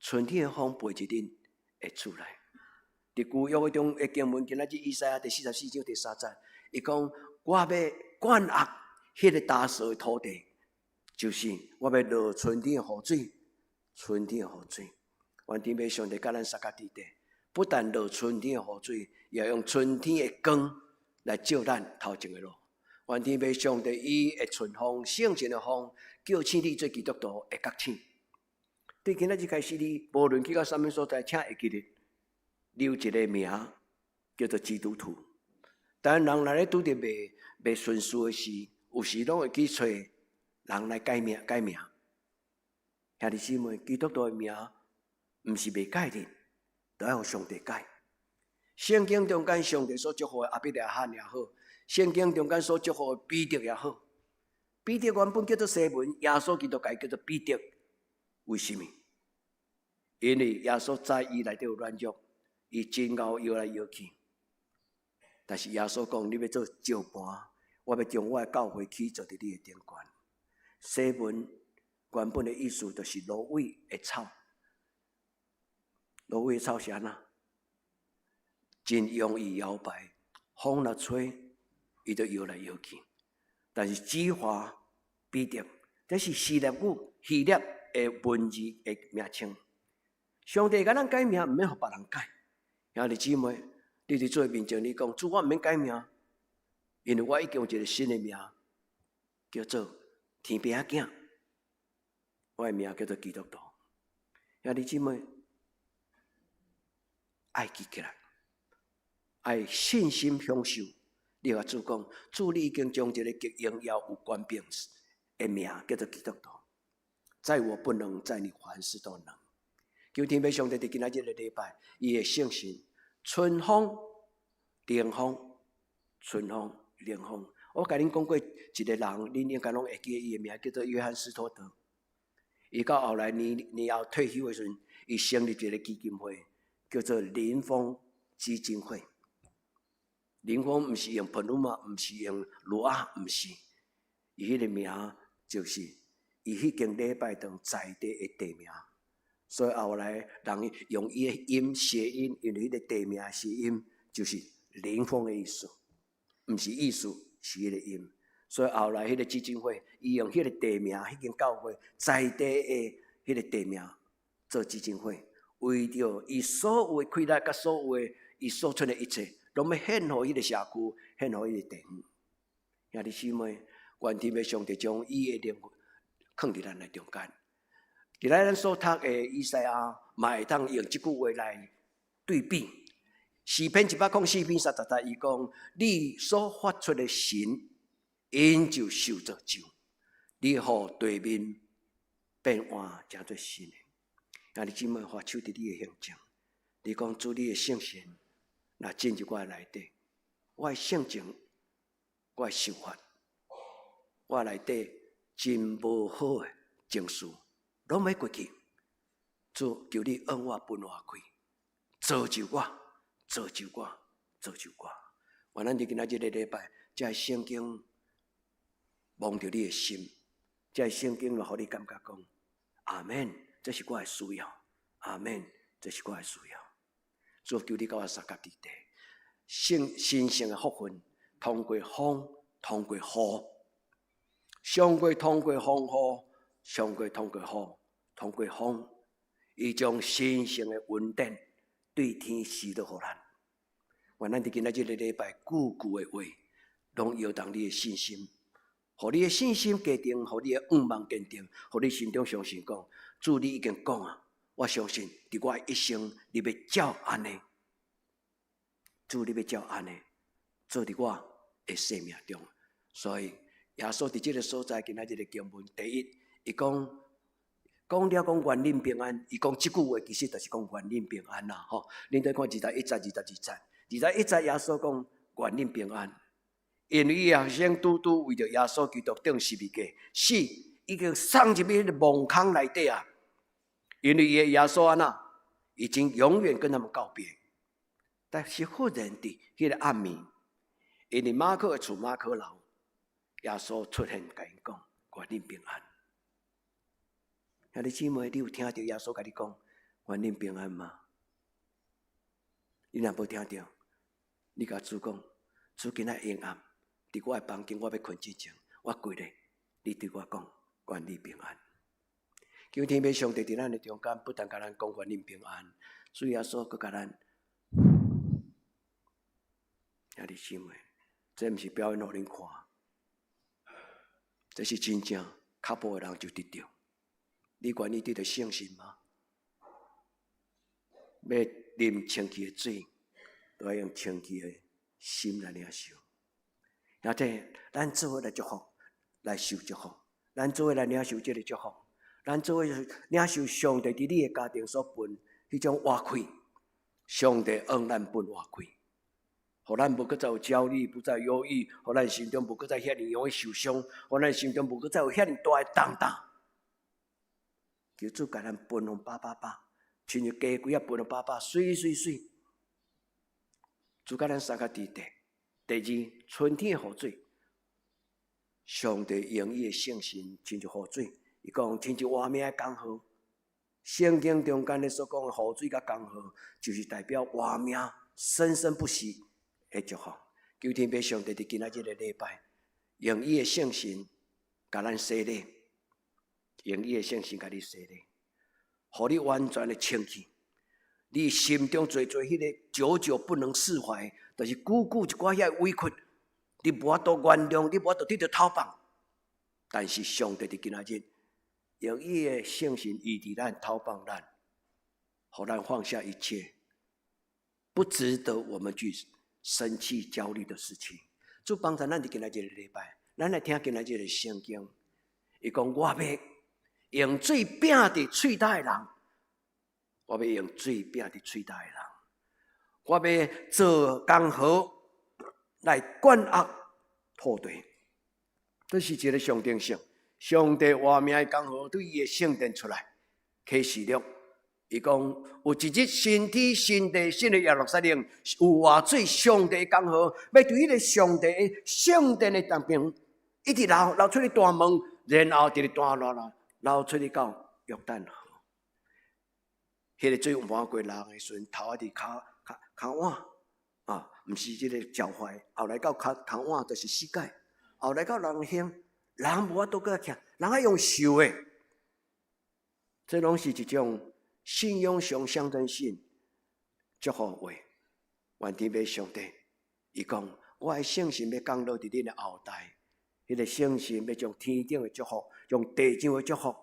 Speaker 1: 春天的风陪着恁会出来。伫旧约中的经文，今仔日以赛亚第44章第3节，伊讲我要灌压迄个打扫的土地，就是我要落春天的雨水，愿天父上帝甲咱撒加伫地。不但落春天的雨水，也用春天的光来照咱头前的路。愿天父上帝以的春风、圣神的风，叫醒你做基督徒会觉醒。对今仔日开始，你无论去到什么所在，请会记得留一个名叫做基督徒。但人若咧拄着袂顺遂的事，有时拢会去找人来改名。兄弟姊妹，基督徒的名毋是袂改的。都要上帝改。圣经中间上帝所祝福的阿彼得、约翰也好，圣经中间所祝福的彼得也好，彼得原本叫做西门，耶稣基督改叫做彼得。为什么？因为耶稣知伊内底有软弱，伊真熬摇来摇去。但是耶稣讲：你要做照盘，我要将我的教会起做伫你的顶悬。西门原本的意思就是芦苇的草。芦苇草是安怎？真容易摇摆，风若吹，伊就摇来摇去。但是子华彼得，这是希腊的文字的名称。上帝甲咱改名，毋免互别人改。兄弟姊妹，你伫做面前，你讲主，我毋免改名，因为我已经有一个新的名，叫做天父仔囝。我的名叫做基督徒。兄弟姊妹。爱记起来，爱信心享受。你甲主讲，主你已经将一个极荣耀有权柄的名叫做基督徒。在我不能，在你凡事都能。求天父上帝伫今仔日的礼拜，伊的圣神，春风、凉风、春风、凉风。我甲恁讲过一个人，恁应该拢会记伊的名，叫做约翰斯托德。伊到后来年后退休的时阵，伊成立一个基金会。叫做林峰基金会。林峰毋是用普鲁马，毋是用罗啊，毋是。伊迄个名就是伊迄间礼拜堂在地的地名。所以后来人用伊的音谐音，因为迄个地名谐音就是林峰的意思，毋是意思，是迄个音。所以后来迄个基金会，伊用迄个地名，迄间教会在地的迄个地名做基金会。为着伊所有的亏难，甲所有的伊所出的一切，拢要献互伊个社区，献互伊个地方。兄弟姊妹，愿天父上帝将伊的灵放伫咱的中间。伫咱所读的以赛亚，嘛会当用即句话来对比。诗篇104篇30节，伊讲：你所发出的神，因就受造就；你互地面变换，成做新的。兄弟姊妹，发手伫你的形象，你讲主你的圣神，若进入我的内底，我的性情，我的想法，我内底真无好的情绪，拢要过去。主求你按我分我开，造就我。愿咱伫今仔日的礼拜，这圣经望着你的心，这圣经就互你感觉讲，阿们。这是我的需要，阿们。这是我的需要。主求你甲我撒加伫地，神圣的福分，通过风，通过雨，上过通过风雨，上过通过雨，通过风，伊将神圣的恩典对天施落互咱。愿咱伫今仔日的礼拜，句句的话，拢摇动你的信心，互你的信心坚定，互你的愿望坚定，互你心中相信讲，主你已经讲啊，我相信伫我一生，你要照安尼，主你要照安尼，做伫我的生命中。所以耶稣伫这个所在，今仔日的经文，第一，伊讲了讲愿恁平安，伊讲即句话其实就是讲愿恁平安啦，吼。恁再看21节、21节，耶稣讲愿恁平安。因为伊学生拄为着耶稣基督顶十字架死，已经送入去迄个墓坑内底啊。因为耶稣安那已经永远跟他们告别。但是忽然的迄个暗暝，因为马可的厝马可楼，耶稣出现，甲因讲：愿恁平安。兄弟姊妹，你有听到耶稣甲你讲愿恁平安吗？你若无听到，你甲主讲：主今仔阴暗。伫我的房间，我要困之前，我跪咧，你对我讲，愿你平安。求天父上帝伫咱的中间，不但甲咱讲愿你平安，主耶稣佮甲咱，兄弟姊妹，这毋是表演互恁看，这是真正较无的人就得着。你愿意得到圣神吗？要啉清气的水，都要用清气的心来领受。而且，咱做伙来祝福，来受祝福；咱做伙来领受这个祝福；咱做伙领受上帝伫你的家庭所分迄种活气。上帝恩咱分活气，互咱无搁再有焦虑，不再忧郁；互咱心中无搁再遐尼容易受伤；互咱心中无搁再有遐尼大的重担。求主甲咱分红饱，亲像鸡几啊分红饱，水。主甲咱三脚地地。第二，春天的雨水，上帝用伊的圣神亲像雨水，伊讲亲像活命的江河。圣经中间咧所讲的雨水甲江河，就是代表活命生生不息的祝福。求天父上帝伫今仔日的礼拜，用伊的圣神甲咱洗礼，用伊的圣神甲你洗礼，互你完全的清气。你心中做迄个久久不能释怀，就是久久一寡遐委屈，你无法度原谅，你无法度得到讨放。但是上帝伫今仔日用伊的圣神医治咱、讨放咱，互咱放下一切不值得我们去生气、焦虑的事情。主帮助咱伫今仔日的礼拜，咱来听今仔日的圣经。伊讲我要用水饼伫喙内的人。我要用水饼伫喙内的人，我要做江河来灌压土地。这是一个象征性。上帝活命的江河对伊的圣殿出来，启示录，伊讲有一日新天新地新的耶路撒冷，有活水上帝的江河，要对迄个上帝的圣殿的当边一直流出去大门，然后伫咧大流出去到约旦河。迄个水满过人的时阵，头仔伫骹腕啊，毋是即个脚踝，后来到骹腕就是膝盖，后来到人胸，人无法度搁徛，人爱用受的。这拢是一种信仰上象征性祝福话。愿天父上帝，伊讲我的圣神要降落伫恁的后代，迄个圣神要将天顶的祝福，用地上的祝福，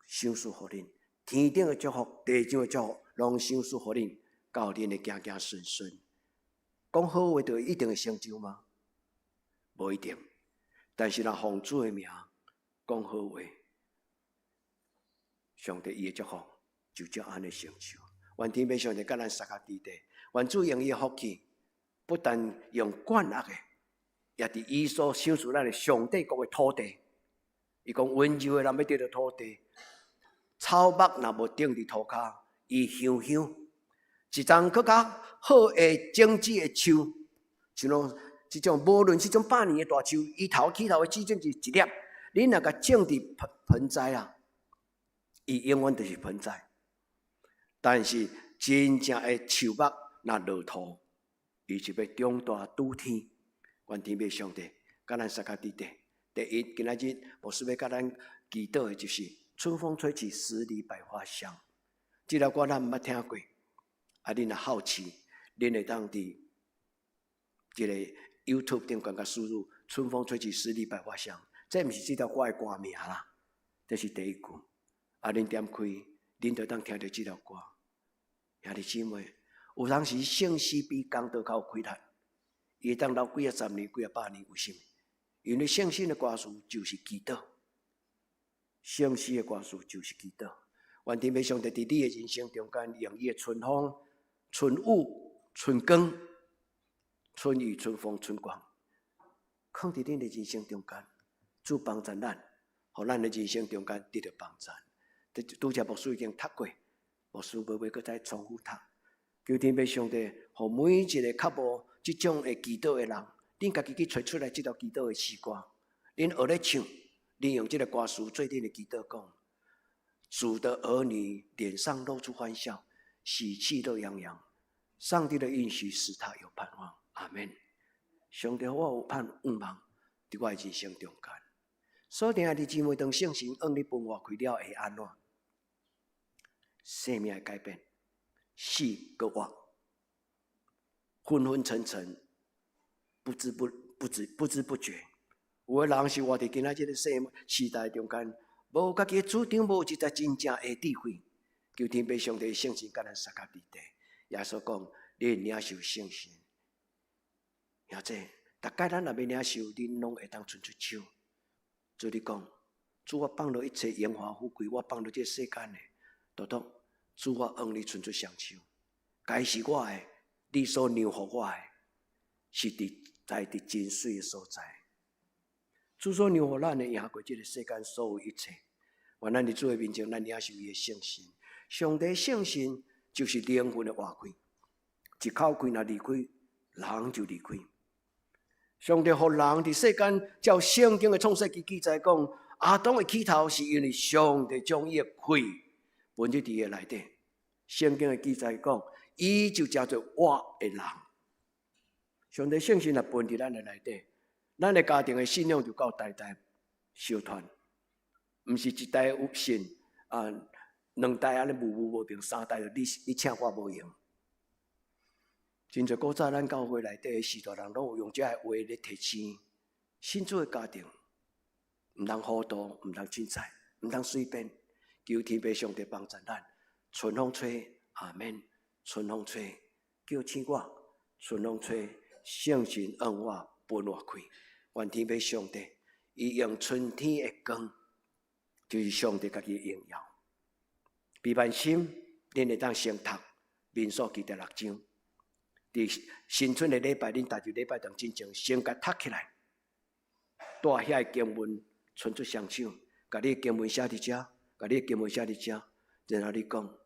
Speaker 1: 赏赐互恁。天顶的祝福，地上的祝福，拢赏赐互恁，到恁的行行顺顺。讲好话就一定会成就吗？无一定。但是若奉主的名讲好话，上帝伊的祝福就照安尼成就。愿天父上帝甲咱撒脚地地，愿主用伊的福气，不但用灌压的，也伫伊所赏赐咱的上帝国的土地。伊讲温柔的人要得到土地。草木若无顶伫涂骹，伊香香；一丛更较好的种子的树，像咯即种无论是种百年的大树，伊头起头的枝种是一粒，你若甲种伫盆栽啊，伊永远就是盆栽。但是真正的树木若落土，伊就要长大拄天。愿天父上帝甲咱撒脚地地。第一，今仔日牧师要甲咱祈祷的就是。春风吹起十里百花香，这条歌咱毋捌听过，啊，恁若好奇，恁会当伫这个 YouTube 顶观甲输入春风吹起十里百花香。这毋是这条我的歌名啦，这是第一句。恁点开，恁就当听到这条歌。兄弟姊妹，有当时圣诗比讲道较有开力，伊会当留几啊十年、几啊百年，为什么？因为圣经的歌词就是祈祷，圣诗的歌词就是祈祷。愿天父上帝伫你的人生中间，用伊的春风、春雨、春光、春雨、春风、春光，放伫恁的人生中间，主帮助咱，互咱的人生中间得到帮助。拄则牧师已经读过，牧师无要搁再重复读。求天父上帝，互每一个较无即种的祈祷的人，恁家己去找出来即条祈祷的诗歌，恁学咧唱，恁用即个歌词做恁的祈祷讲。主的儿女脸上露出欢笑，喜气乐洋洋。上帝的应许使他有盼望。阿门。上帝，我有盼望伫我的人生中间。所以，弟兄姊妹，当圣神往你分外开了，会安怎？生命的改变，死搁活，昏昏沉沉，不知不觉。有的人是活伫今仔日的时代中间。无家己的主张，无一个真正的智慧，求天父上帝圣神甲咱撒甲伫地。耶稣讲：“你领受圣神，兄弟，大概咱若要领受，恁拢会当伸出手。做你讲，主我放落一切荣华富贵，我放落这世间的，独独主我往你伸出双手。该是我的，你所留予我的，是在真水的所在。主所留予咱的，赢过这个世间所有一切。”愿咱伫主的面前，咱领受伊的圣神。上帝圣神就是灵魂的活开，一口气若离开，人就离开。上帝互人伫世间，照圣经的创世记记载讲，亚当的起头是因为上帝将伊的气分入伫个内底。圣经的记载讲，伊就叫做活的人。上帝圣神若分伫咱的内底，咱的家庭的信仰就到代代相传。毋是一代有信两代安尼无平，三代就你请我无用。真侪古早咱教会内底的许多人拢有用这个话咧提醒，信主的家庭毋通糊涂，毋通凊彩，毋通随便。求天父上帝帮助咱，春风吹，阿免；春风吹，叫醒我；春风吹，圣神往我分我开。愿天父上帝，伊用春天的光。就是上帝家己的荣耀。备万心，恁会当先读民数记第6章。伫新春的礼拜，恁大日礼拜当真正先甲读起来，带遐个经文伸出双手，甲你的经文写伫遮，甲你的经文写伫遮，然后你讲，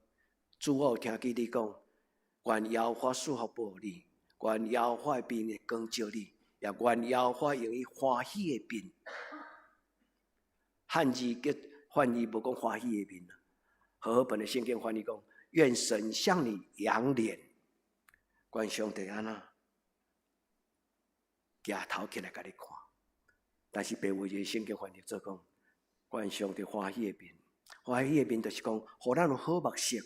Speaker 1: 主我有听见你讲，愿耶和华赐福保护你，愿耶和华的面光照你，也愿耶和华用伊欢喜的面。汉字嘅翻译无讲欢喜的面啦，和本的圣经翻译讲，愿神向你扬脸，愿上帝安那举头起来甲你看。但是白话的圣经翻译做讲，愿上帝欢喜的面，欢喜的面就是讲，互咱有好目色。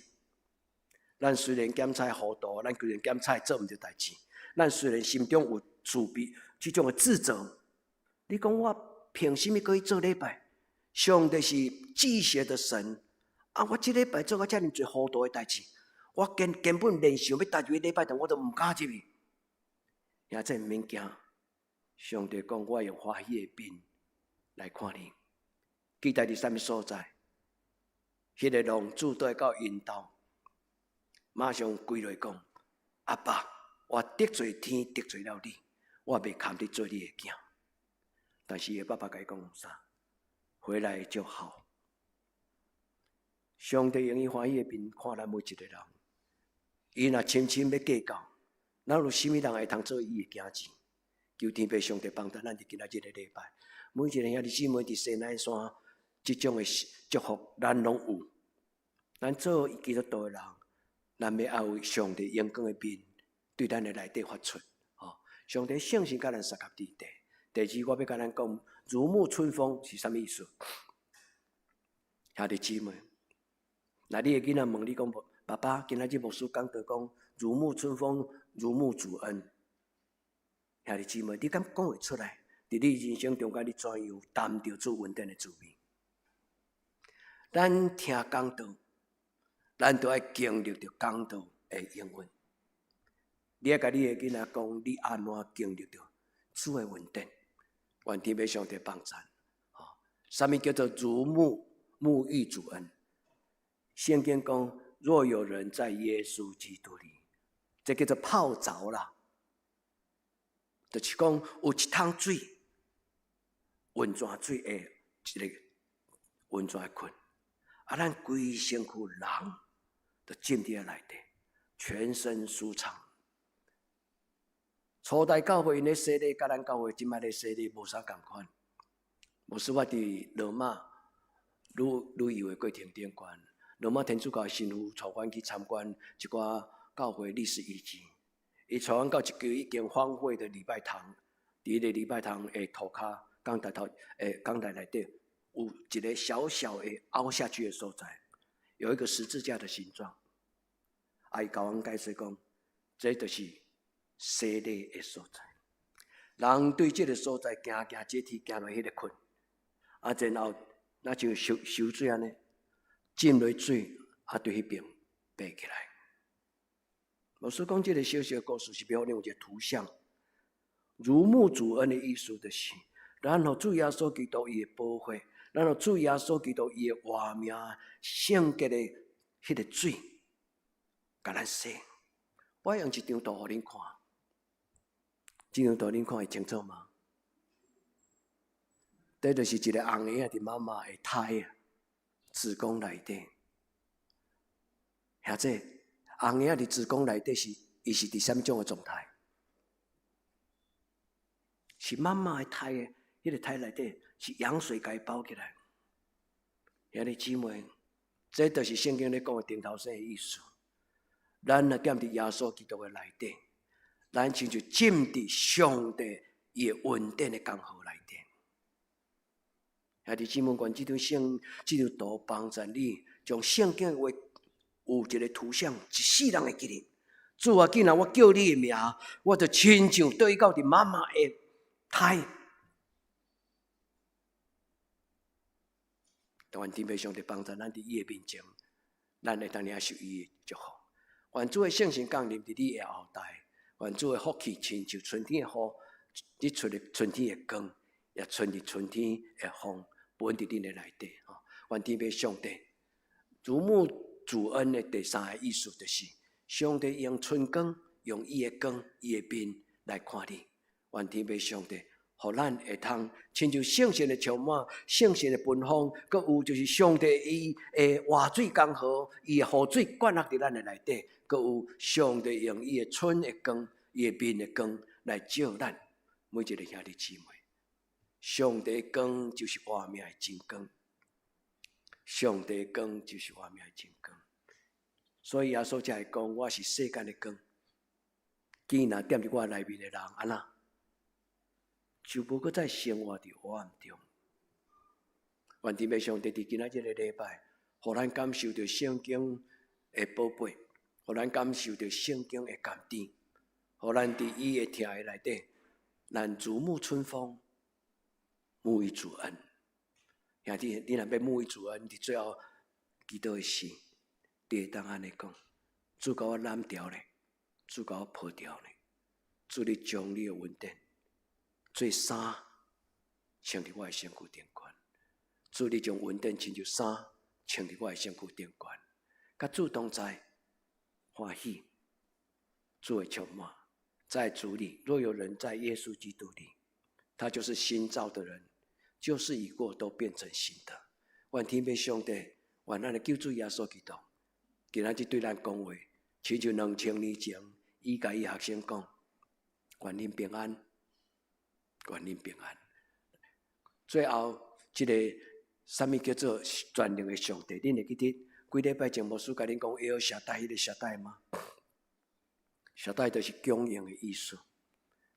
Speaker 1: 咱虽然检查糊涂，咱虽然检查做毋对代志，咱虽然心中有自卑，这种的自责，你讲我凭什么可以做礼拜？上帝是祭邪的神啊！我这礼拜做到这么多糊涂的代志，我根本连想要踏入礼拜堂，我都唔敢入去。也真唔免惊，上帝讲我用欢喜的面来看你。记载伫什么所在？迄个龙主对到因兜，马上跪落讲：阿爸，我得罪天，得罪了你，我袂堪你做你的囝。但是伊爸爸甲伊讲啥？回来就好。上帝用伊欢喜的面看咱每一个人，伊若深深要计较，哪有什么人会通做伊的囝子？求天父上帝帮助咱伫今仔日的礼拜，每一个兄弟姊妹伫西乃山，即种的祝福咱拢有。咱做基督徒的人，咱要爱有上帝阳光的面对咱的内底发出。上帝圣神甲咱撒甲伫地。第二，我要甲咱讲，如沐春风是啥物意思？兄弟姊妹，那你的囡仔问你讲，爸爸，今仔日牧师讲到讲，如沐春风，如沐主恩。兄弟姊妹，你敢讲会出来？伫你人生中间，你怎样谈着做稳定的滋味？咱听讲道，咱都要经历着讲道的应允。你要甲你的囡仔讲，你安怎经历着主的稳定？愿天父上帝帮助。什么叫做如沐浴主恩？圣经讲，若有人在耶稣基督里，这叫做泡澡啦。就是讲有一桶水，温泉水的一个温泉的困，咱规身躯人就浸伫内底，全身舒畅。初代教会因咧洗礼，甲咱教会即摆咧洗礼无啥共款。牧师我伫罗马旅游的过程中观，罗马天主教神父带阮去参观一寡教会历史遗迹。伊带阮到一间已经荒废的礼拜堂，伫个礼拜堂的涂骹讲台内底有一个小小的凹下去的所在，有一个十字架的形状。伊甲阮解释讲，这就是洗礼的所在。人对这个所在行阶梯行落迄个困。然后那就收水安尼，浸落水，对迄边爬起来。牧师讲，这个小小的故事是要用一个图像，如沐主恩的意思就是，然后主耶稣基督伊的保护，然后主耶稣基督伊的活命圣洁的迄个水，甲咱洗。我用一张图互恁看，这张图恁看会清楚吗？这就是一个红婴仔伫妈妈的胎啊，子宫内底。或者红婴仔伫子宫内底伊是伫什么种的状态？是妈妈的胎的，迄个胎内底是羊水甲伊包起来。兄弟姊妹，这就是圣经咧讲的顶头生的意思。咱若踮伫耶稣基督的内底，咱亲像浸伫上帝伊的稳定的江河内底。兄弟姊妹，愿这张图帮助你，将圣经的话有一个图像，一世人会记得。主啊，既然我叫你的名，我就亲像对到伫妈妈的胎。愿天父上帝帮助咱伫伊的面前，咱会当领受伊的祝福。愿主的圣神降临伫你的后代，愿主的福气亲像春天的雨，你出的春天的光，也春日春天的风。本伫恁的内底，愿天父上帝如沐主恩的第三个意思就是，上帝用春光，用伊的光、伊的面来看你。愿天父上帝，互咱会通亲像圣神的充满、圣神的奔放，阁有就是上帝伊的活水江河，伊的雨水灌入伫咱的内底，阁有上帝用伊的春的光、伊的面的光来照咱每一个兄弟姊妹。上帝的光就是活命的真光，上帝的光就是活命的真光。所以耶稣才会讲，我是世间的光。既然踮伫我内面的人，安那就无搁再生活伫黑暗中。愿天父上帝伫今仔日的礼拜，互咱感受到圣经的宝贝，互咱感受到圣经的甘甜，互咱伫伊的听的内底，咱如沐春风。沐浴主恩，兄弟，你若要沐浴主恩，伫最后祈祷的时，你会当安尼讲：主甲我揽掉咧，主甲我抱掉咧，主你将你的稳定做衫穿伫我的身躯顶悬，主你将稳定亲像衫穿伫我的身躯顶悬，甲主同在欢喜，主的充满在主里。若有人在耶稣基督里，他就是新造的人。旧事已过，都变成新的。愿天父上帝，愿咱的救主耶稣基督，今仔日对咱讲话，亲像2000年前，伊甲伊学生讲：愿恁平安，愿恁平安。最后，这个什么叫做全能的上帝？恁会记得几礼拜前牧师甲恁讲El Shaddai迄个Shaddai吗？Shaddai就是供应的意思。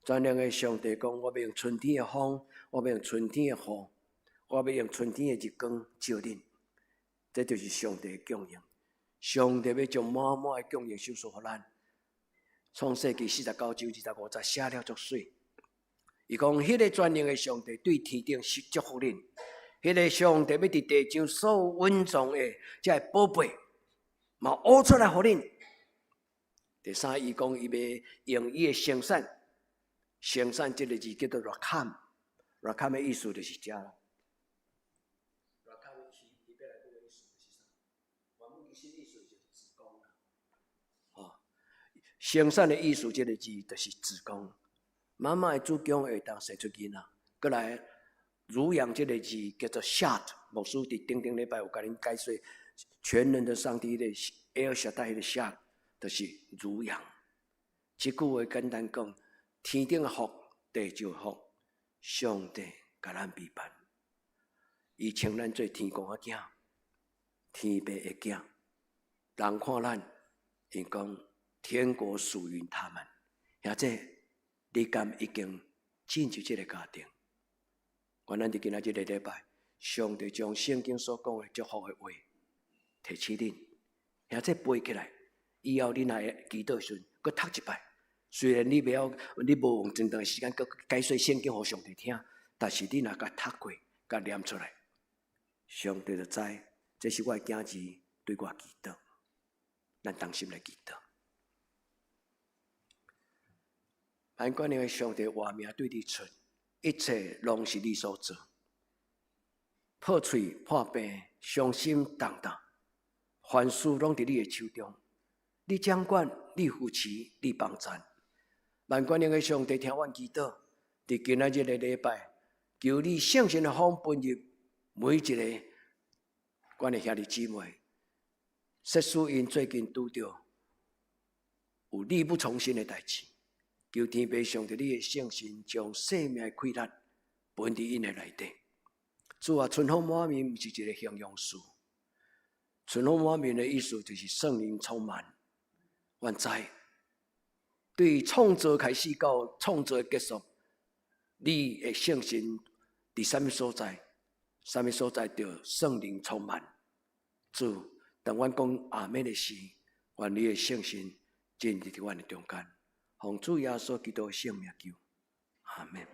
Speaker 1: 全能的上帝讲：我要用春天的风，我要用春天的雨，我要用春天的日光照恁。这就是上帝的供应。上帝要将满满的供应授予咱。创世纪49章25节写了足水。伊讲，迄个全能的上帝对天顶是祝福恁，迄个上帝要伫地上所有稳重的这宝贝，嘛挖出来互恁。第三，伊讲伊要用伊的生产，生产这个字叫做 rakam，rakam 的意思就是这啦。rakam 的伊要来讲的意思就是啥？原本其实意思就是子宫啦。哦，生产的意思这个字就是子宫。妈妈的子宫会当生出囡仔，过来乳养这个字叫做 shad。牧师伫顶礼拜有甲恁解说，全能的上帝的 El Shaddai 的 shad， 就是乳养。这句话简单讲，天顶的福，地上的福，上帝甲咱陪伴，伊称咱做天公的囝，天父的囝。人看咱，伊讲天国属于他们，或者。你敢已经进入这个家庭？我咱伫今仔这个礼拜，上帝将圣经所讲的祝福的话提起恁，或者背起来，以后恁来祈祷时，搁读一摆。虽然你无用真长时间搁解说圣经互上帝听，但是你若甲读过，甲念出来，上帝就知这是我的囝儿对我祈祷，咱当心来祈祷。万管的上帝话名对你出，一切拢是你所做。破碎破病，伤心动荡，凡事拢伫你的手中。你掌管，你扶持，你帮衬。万管的上帝听阮祈祷，伫今仔日的礼拜，求你圣神的风奔入每一个阮的兄弟姊妹。说书因最近拄着有力不从心的代志。求天父上帝你的圣神将生命的气力分伫因的内底。主啊，春风满面不是一个形容词，春风满面的意思就是圣灵充满。阮知，对创造开始到创造结束，你的圣神伫什么所在？什么所在着圣灵充满？主，当阮讲阿门的时，愿你的圣神进入伫阮的中间。奉主耶稣基督圣名求，阿门。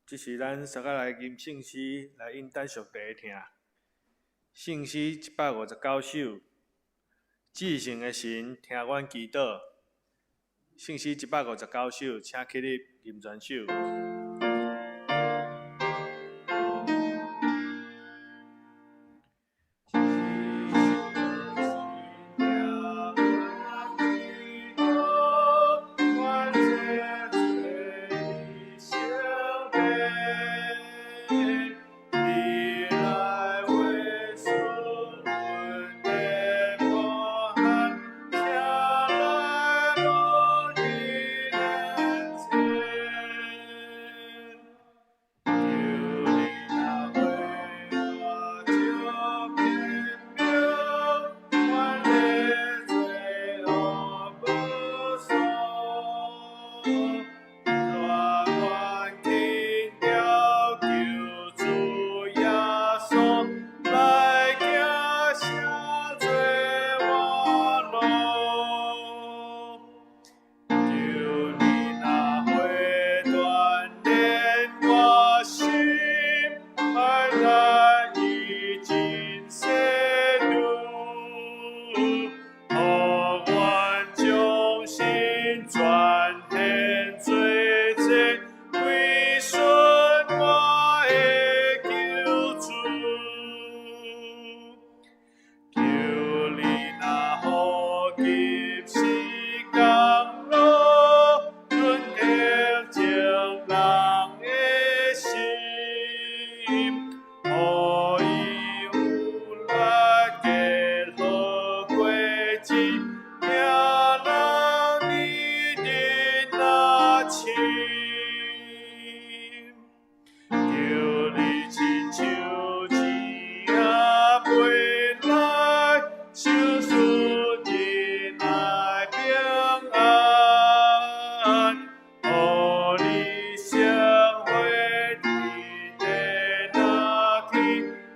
Speaker 4: 这是咱三个来吟圣诗来引单属地听。圣诗159首，至圣的神听阮祈祷。圣诗159首，请起立吟全首。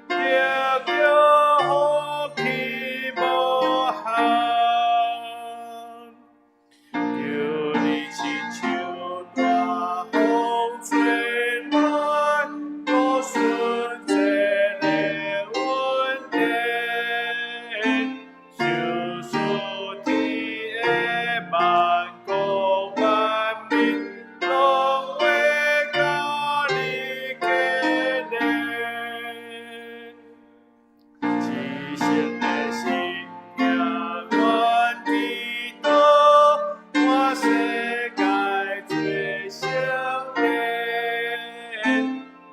Speaker 4: 着叫福气无限。求你亲像大风吹来，我纯洁的稳定，就属天的万国万民，拢会甲你结连。一生的信仰愿祈祷，满世界最相连。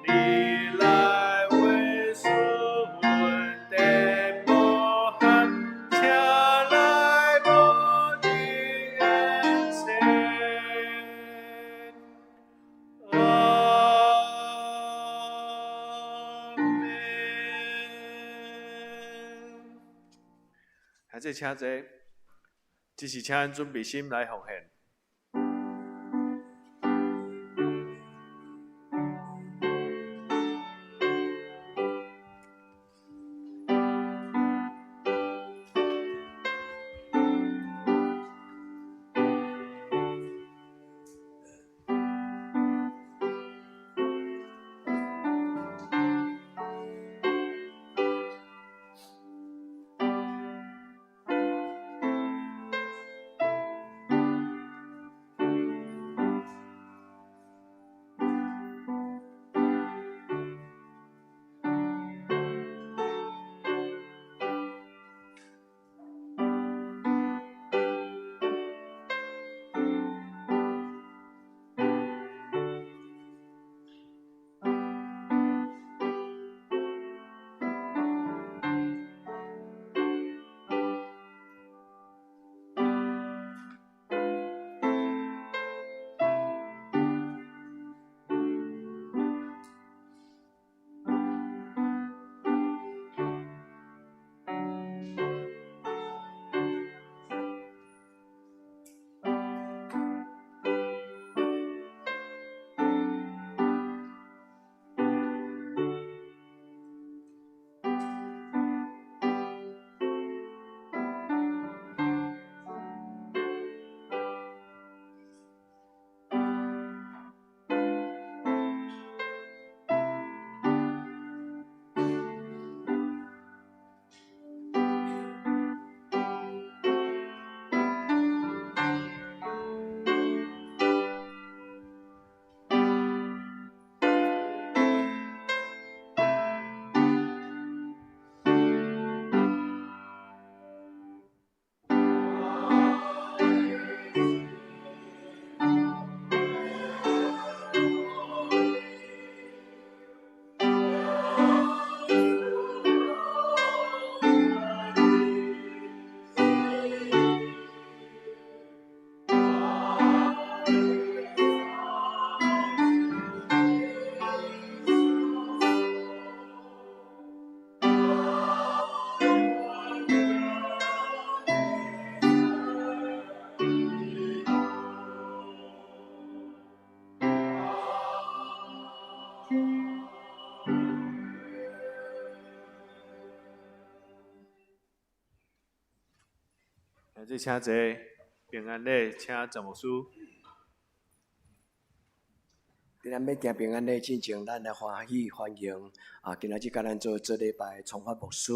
Speaker 4: 你来为属稳定无限，请来无你眼前。阿门。还是请坐，只是请咱准备心来奉献。还是请坐，平安礼，请陈牧师。
Speaker 1: 咱要行平安礼之前，咱来欢喜欢迎今仔日甲咱做礼拜创发牧师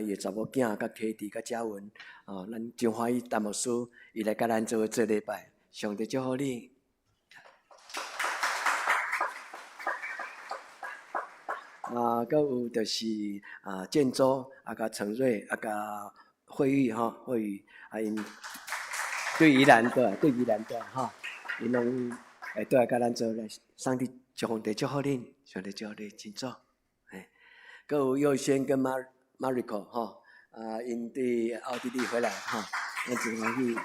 Speaker 1: 伊的查某囝甲启智甲嘉文咱真欢喜陈牧师，伊来甲咱做礼拜，上帝祝福你。佮有就是建州甲陈瑞甲慧玉慧玉因对宜兰的因拢都来甲咱做来，上帝祝福恁，上帝祝福你真做。佮有佑轩跟Mariko 因伫奥地利回来咱真欢喜。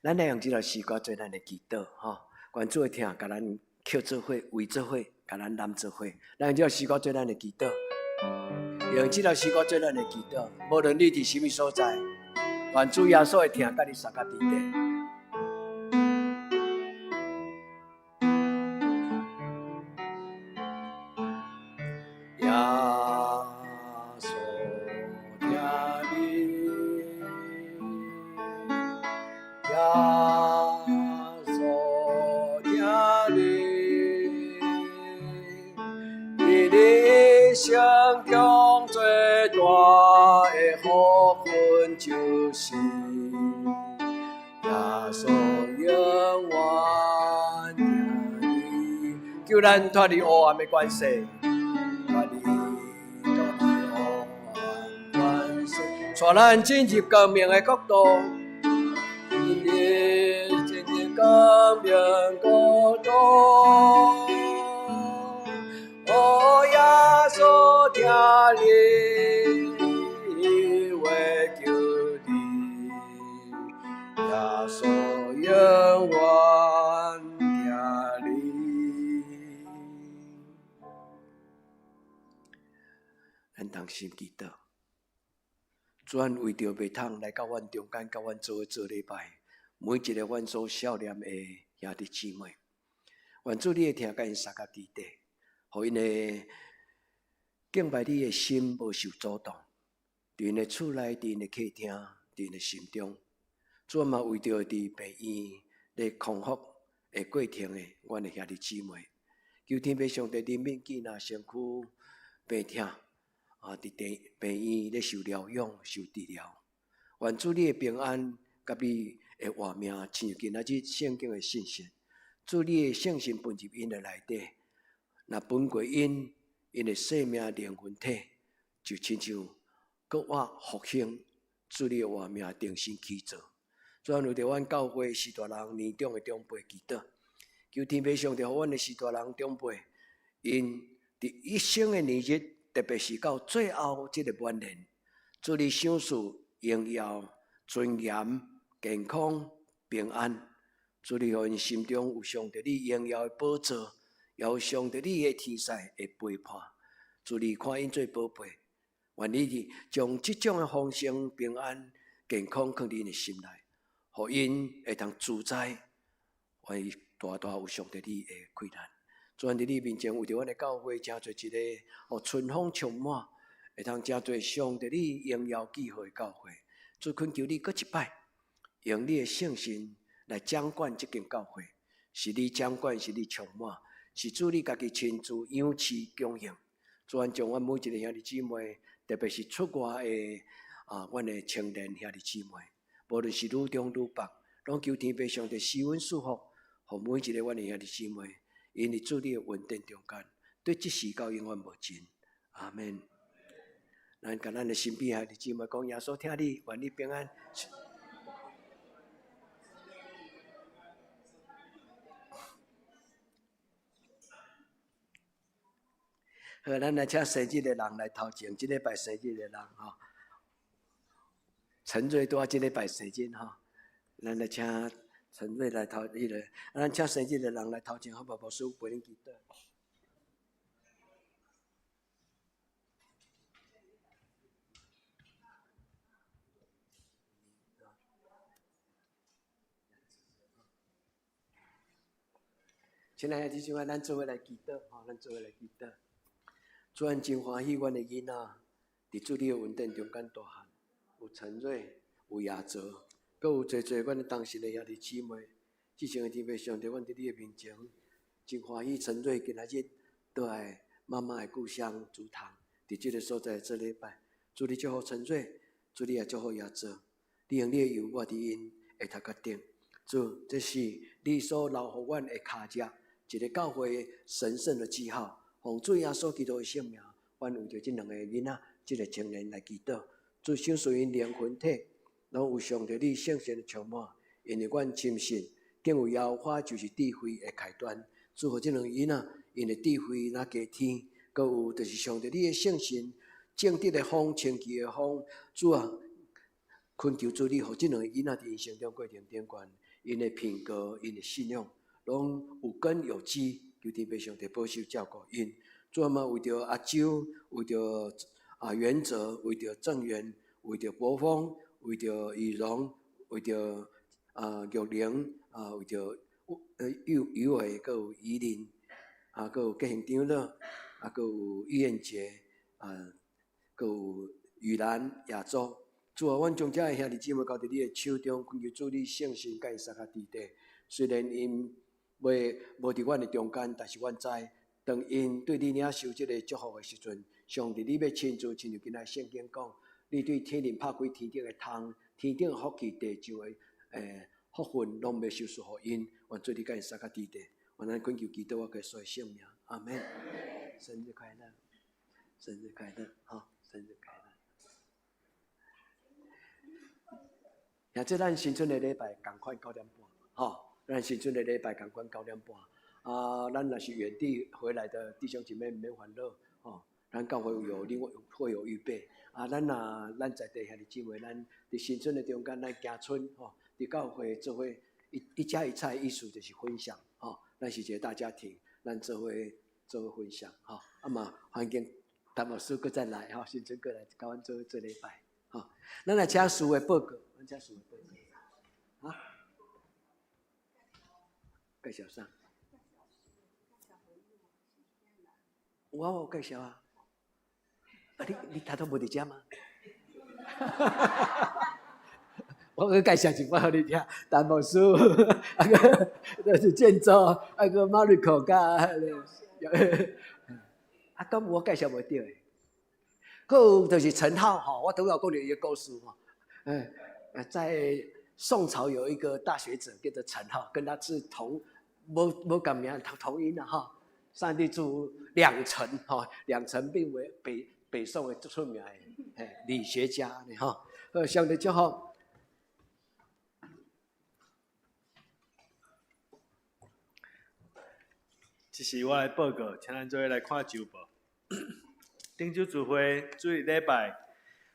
Speaker 1: 咱来用这条诗歌做咱的祈祷关注的听，甲咱扣做伙，围做伙，甲咱揽做伙。咱用这条诗歌做咱的祈祷，用这条诗歌做咱的祈祷。无论你伫什么所在，愿主耶稣会听，甲你相甲伫地。你心中最大的福分，就是耶稣永远听你，求咱脱离黑暗的关系，脱离黑暗关系，带咱进入光明的国度，进入光明国度。哦，耶稣听你话求你，耶稣永远听你。咱同心祈祷，主啊，为着袂通来到阮中间，甲阮做礼拜，每一个阮所少年的兄弟姊妹，愿主你会听甲因三角地底。互因的敬拜你的心无受阻挡，伫因的厝内，伫因的客厅，伫因的心中，主嘛为着伫病院咧康复的过程的，阮的兄弟姊妹，求天父上帝怜悯囡仔身躯病痛伫病院咧受疗养、受治疗，愿主你的平安甲你的活命，亲像今仔日圣经的信息，主你的圣心分入因的内底。若分过因的生命灵魂体，就亲像搁活复兴，主你的活命重新起造。主啊，为着阮教会士大人年长的长辈祈祷，求天父上帝，互阮的士大人长辈，因伫一生的年日，特别是到最后这个晚年，主你享受荣耀、尊严、健康、平安。主你互因心中有上帝你荣耀的宝座。也有上帝你的天使会陪伴，主你看因做宝贝，愿你将这种的丰盛、平安、健康放伫因的心内，互因会当自在，愿大大有上帝你的开展。主啊，伫你面前为着阮的教会，真做一个互春风充满，会当真做上帝你荣耀记号的教会。主恳求你搁一摆，用你的圣心来掌管这间教会，是你掌管，是你充满。是主你家己亲自养赐供应，主啊，将阮每一个兄弟姊妹，特别是出外的阮的青年兄弟姊妹，无论是女中女白，拢求天父上帝施恩祝福，互每一个阮的兄弟姊妹，因为主你的稳定中间，对即时到永远无尽。阿门。咱甲咱的身边兄弟姊妹讲，耶稣听你，愿你平安。好，咱来请生日的人来头前，即礼拜生日的人吼，陈瑞多即礼拜生日吼，咱来请陈瑞来头迄个，咱请生日的人来头前，好无？无师父陪恁祈祷。亲爱的弟兄姊妹，咱做伙来祈祷吼，咱做伙来祈祷。主啊，真欢喜，阮的囡仔伫主你的稳定中间大汉，有陈瑞，有亚泽，阁有侪侪阮的当时的兄弟姊妹。至少天父上帝，阮伫你的面前，真欢喜。陈瑞今仔日倒来妈妈的故乡竹塘，伫这个所在做礼拜。主你祝福陈瑞，主你也祝福亚泽。你用你的油抹伫因下头壳顶。主，这是你所留予阮的脚迹，一个教会神圣的记号。奉主耶稣基督的圣名，阮为着这两个囡仔、这个青年来祈祷。主享受因灵魂体，拢有上帝你圣神的充满，因为阮深信，敬畏耶和华就是智慧的开端。主互这两个囡仔，因的智慧那加天，阁有就是上帝你的圣神，正直的风、清气的风。主啊，恳求主你，互这两个囡仔伫因生中过程顶悬，因的品格、因的信仰，拢有根有基。求天父上帝保守照顾因，主啊嘛为着阿周，为着原则，为着正源，为着国风，为着仪容，为着玉玲，为着友慧，阁有怡琳，阁有家庭长老，阁有于燕杰，阁有雨兰、亚洲。主啊，阮将这些兄弟姊妹交伫你的手中，恳求主你圣神甲因撒下地底。虽然因无伫阮的中间，但是阮知，当因对你领受这个祝福的时阵，上帝，你要亲自亲像今仔圣经讲，你对天灵拍开天顶的窗，天顶的福气、地上的福分，拢要收束予因，愿做你甲因撒到地底。愿咱恳求基督我嘅所有性命，阿门。生日快乐，生日快乐，哈，生日快乐。也即咱新春的礼拜，共款9点半，吼，咱新春的礼拜共款9点半。咱若是原地回来的弟兄姐妹，免烦恼，吼，咱教会会有预备。咱在地兄弟姊妹，咱伫新春的中间，咱行春，吼，伫教会做伙一家一菜，意思就是分享，吼，咱是一个大家庭，咱做伙分享，吼，嘛欢迎谭牧师搁再来，吼，新春搁来甲阮做礼拜，吼，咱来请师的报告，咱请师的报告，啊，介绍啥？我有介绍啊，你他都无伫遮吗？我去介绍一摆互你听，谭牧师，就是建筑，个马瑞克甲咁我介绍袂到诶。还有就是陈浩吼，我都要讲你一个故事吼。在宋朝有一个大学者叫做陈浩，跟他是无共名同音的哈。上帝祝两陈哈，两陈并为北宋的最出名的理学家呢哈。上帝祝福。
Speaker 4: 这是我的报告，请咱做伙来看周报。顶周聚会主日礼拜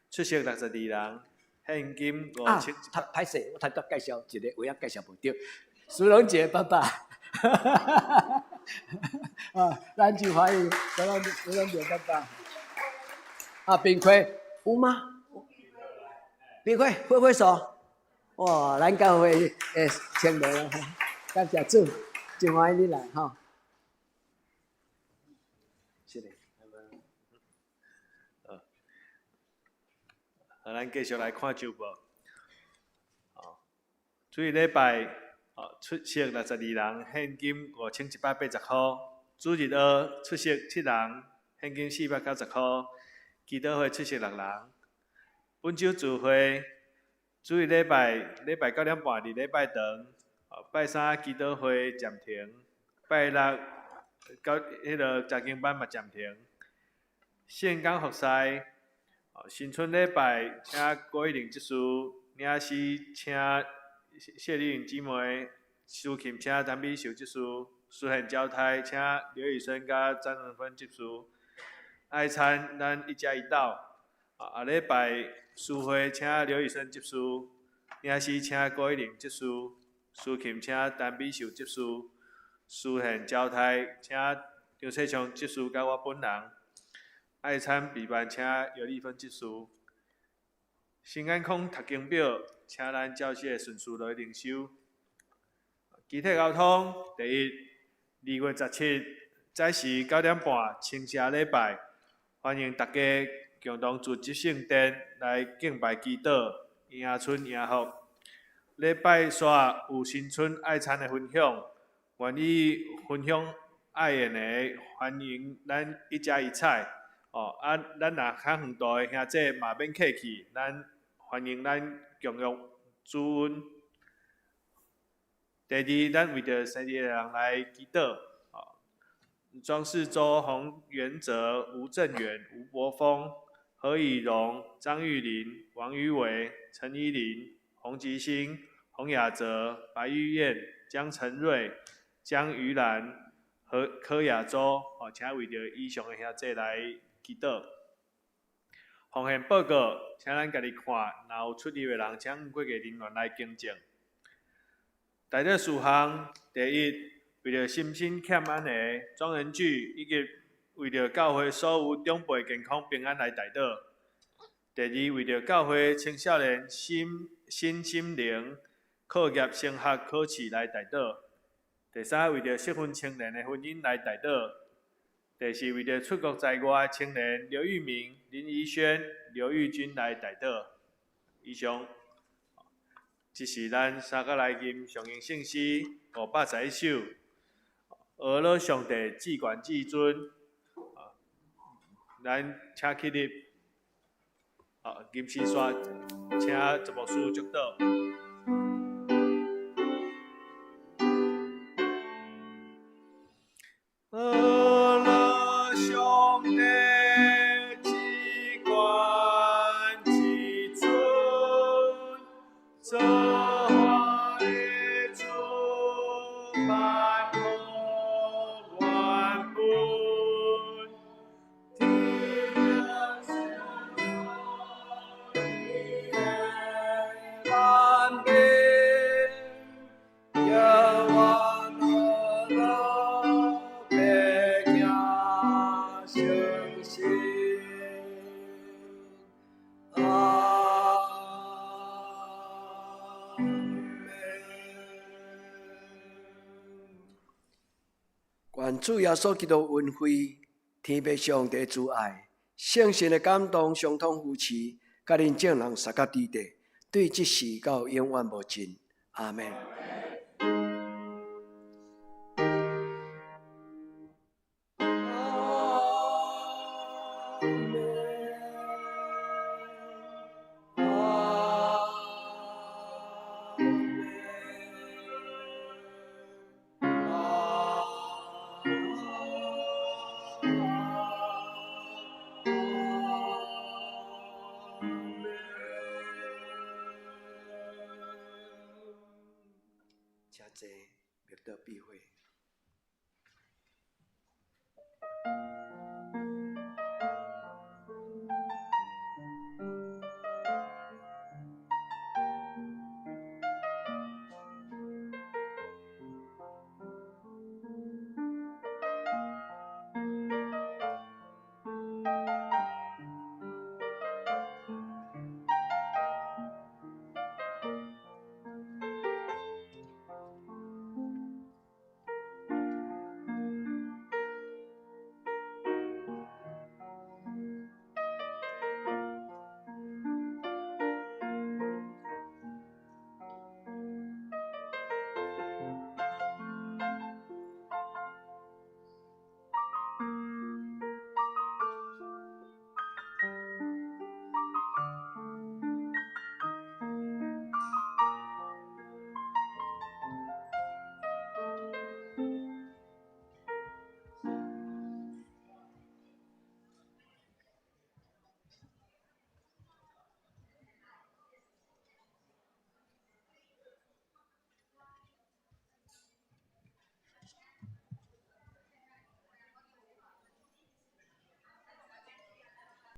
Speaker 4: 出席62人，现金5000。
Speaker 1: 歹势，我头拄介绍一个，有影介绍无对。苏荣杰爸爸，咱就欢迎苏荣杰爸爸。炳奎有吗？炳奎挥挥手。哇，咱教会请来，感谢主，真欢迎你来哈。是的。
Speaker 4: 咱继续来看周报。主日礼拜出席62人，现金5180块。主日学出席7人，现金490块。基督会出席6人。本周聚会，主日礼拜9点半伫礼拜堂，拜三基督会暂停，拜六到迄个查经班嘛暂停。圣港服侍。新春礼拜，请郭一玲执事领诗，请谢丽颖姊妹，苏琴请谭美秀执事，书宪交代请刘宇生甲张文芬执事。爱餐咱一家一道，下礼拜书会请刘宇生执事，领诗请郭一玲执事，苏琴请谭美秀执事，书宪交代请张世强执事甲我本人。爱餐备办请姚丽芬执事，新安康读经表，请咱教室的顺序来领修。集体交通，第一，2月17日，早时9点半，清社礼拜，欢迎大家共同出席圣殿来敬拜基督，迎春迎福。礼拜煞有新春爱餐的分享，愿意分享爱宴的，欢迎咱一家一菜。咱若较远大的兄弟嘛免客气，咱欢迎咱共用主恩。第二，咱为着生日的人来祈祷。庄世洲、洪元哲、吴正远、吴伯峰、何以荣、张玉林、王于伟、陈依林、洪吉兴、洪雅哲、白玉燕、江晨瑞、江于兰和柯亚洲，请为着以上的兄弟来祈祷。奉献报告，请咱家己看，若有出入的人，请过个人员来更正。大体事项：第一，为了心心欠安的庄严举，以及为了教会所有长辈健康平安来代祷。第二，为了教会青少年心灵课业升学考试来代祷。第三，为了适婚青年的婚姻来代祷。第四，为了出国在外青年刘玉明、林怡轩、刘玉君来代祷。以上，这是咱三个来吟上英圣诗511首，俄罗上帝至高至尊。咱请起立。金丝刷，请节目师祝祷。上帝只管只准，做我的主，万福万本。万变，耶和华白行诚实。
Speaker 1: 愿主耶稣基督恩惠、天父上帝主爱、圣神的感动，相通扶持，甲恁众人三甲地地，对即时到永远无尽。阿门。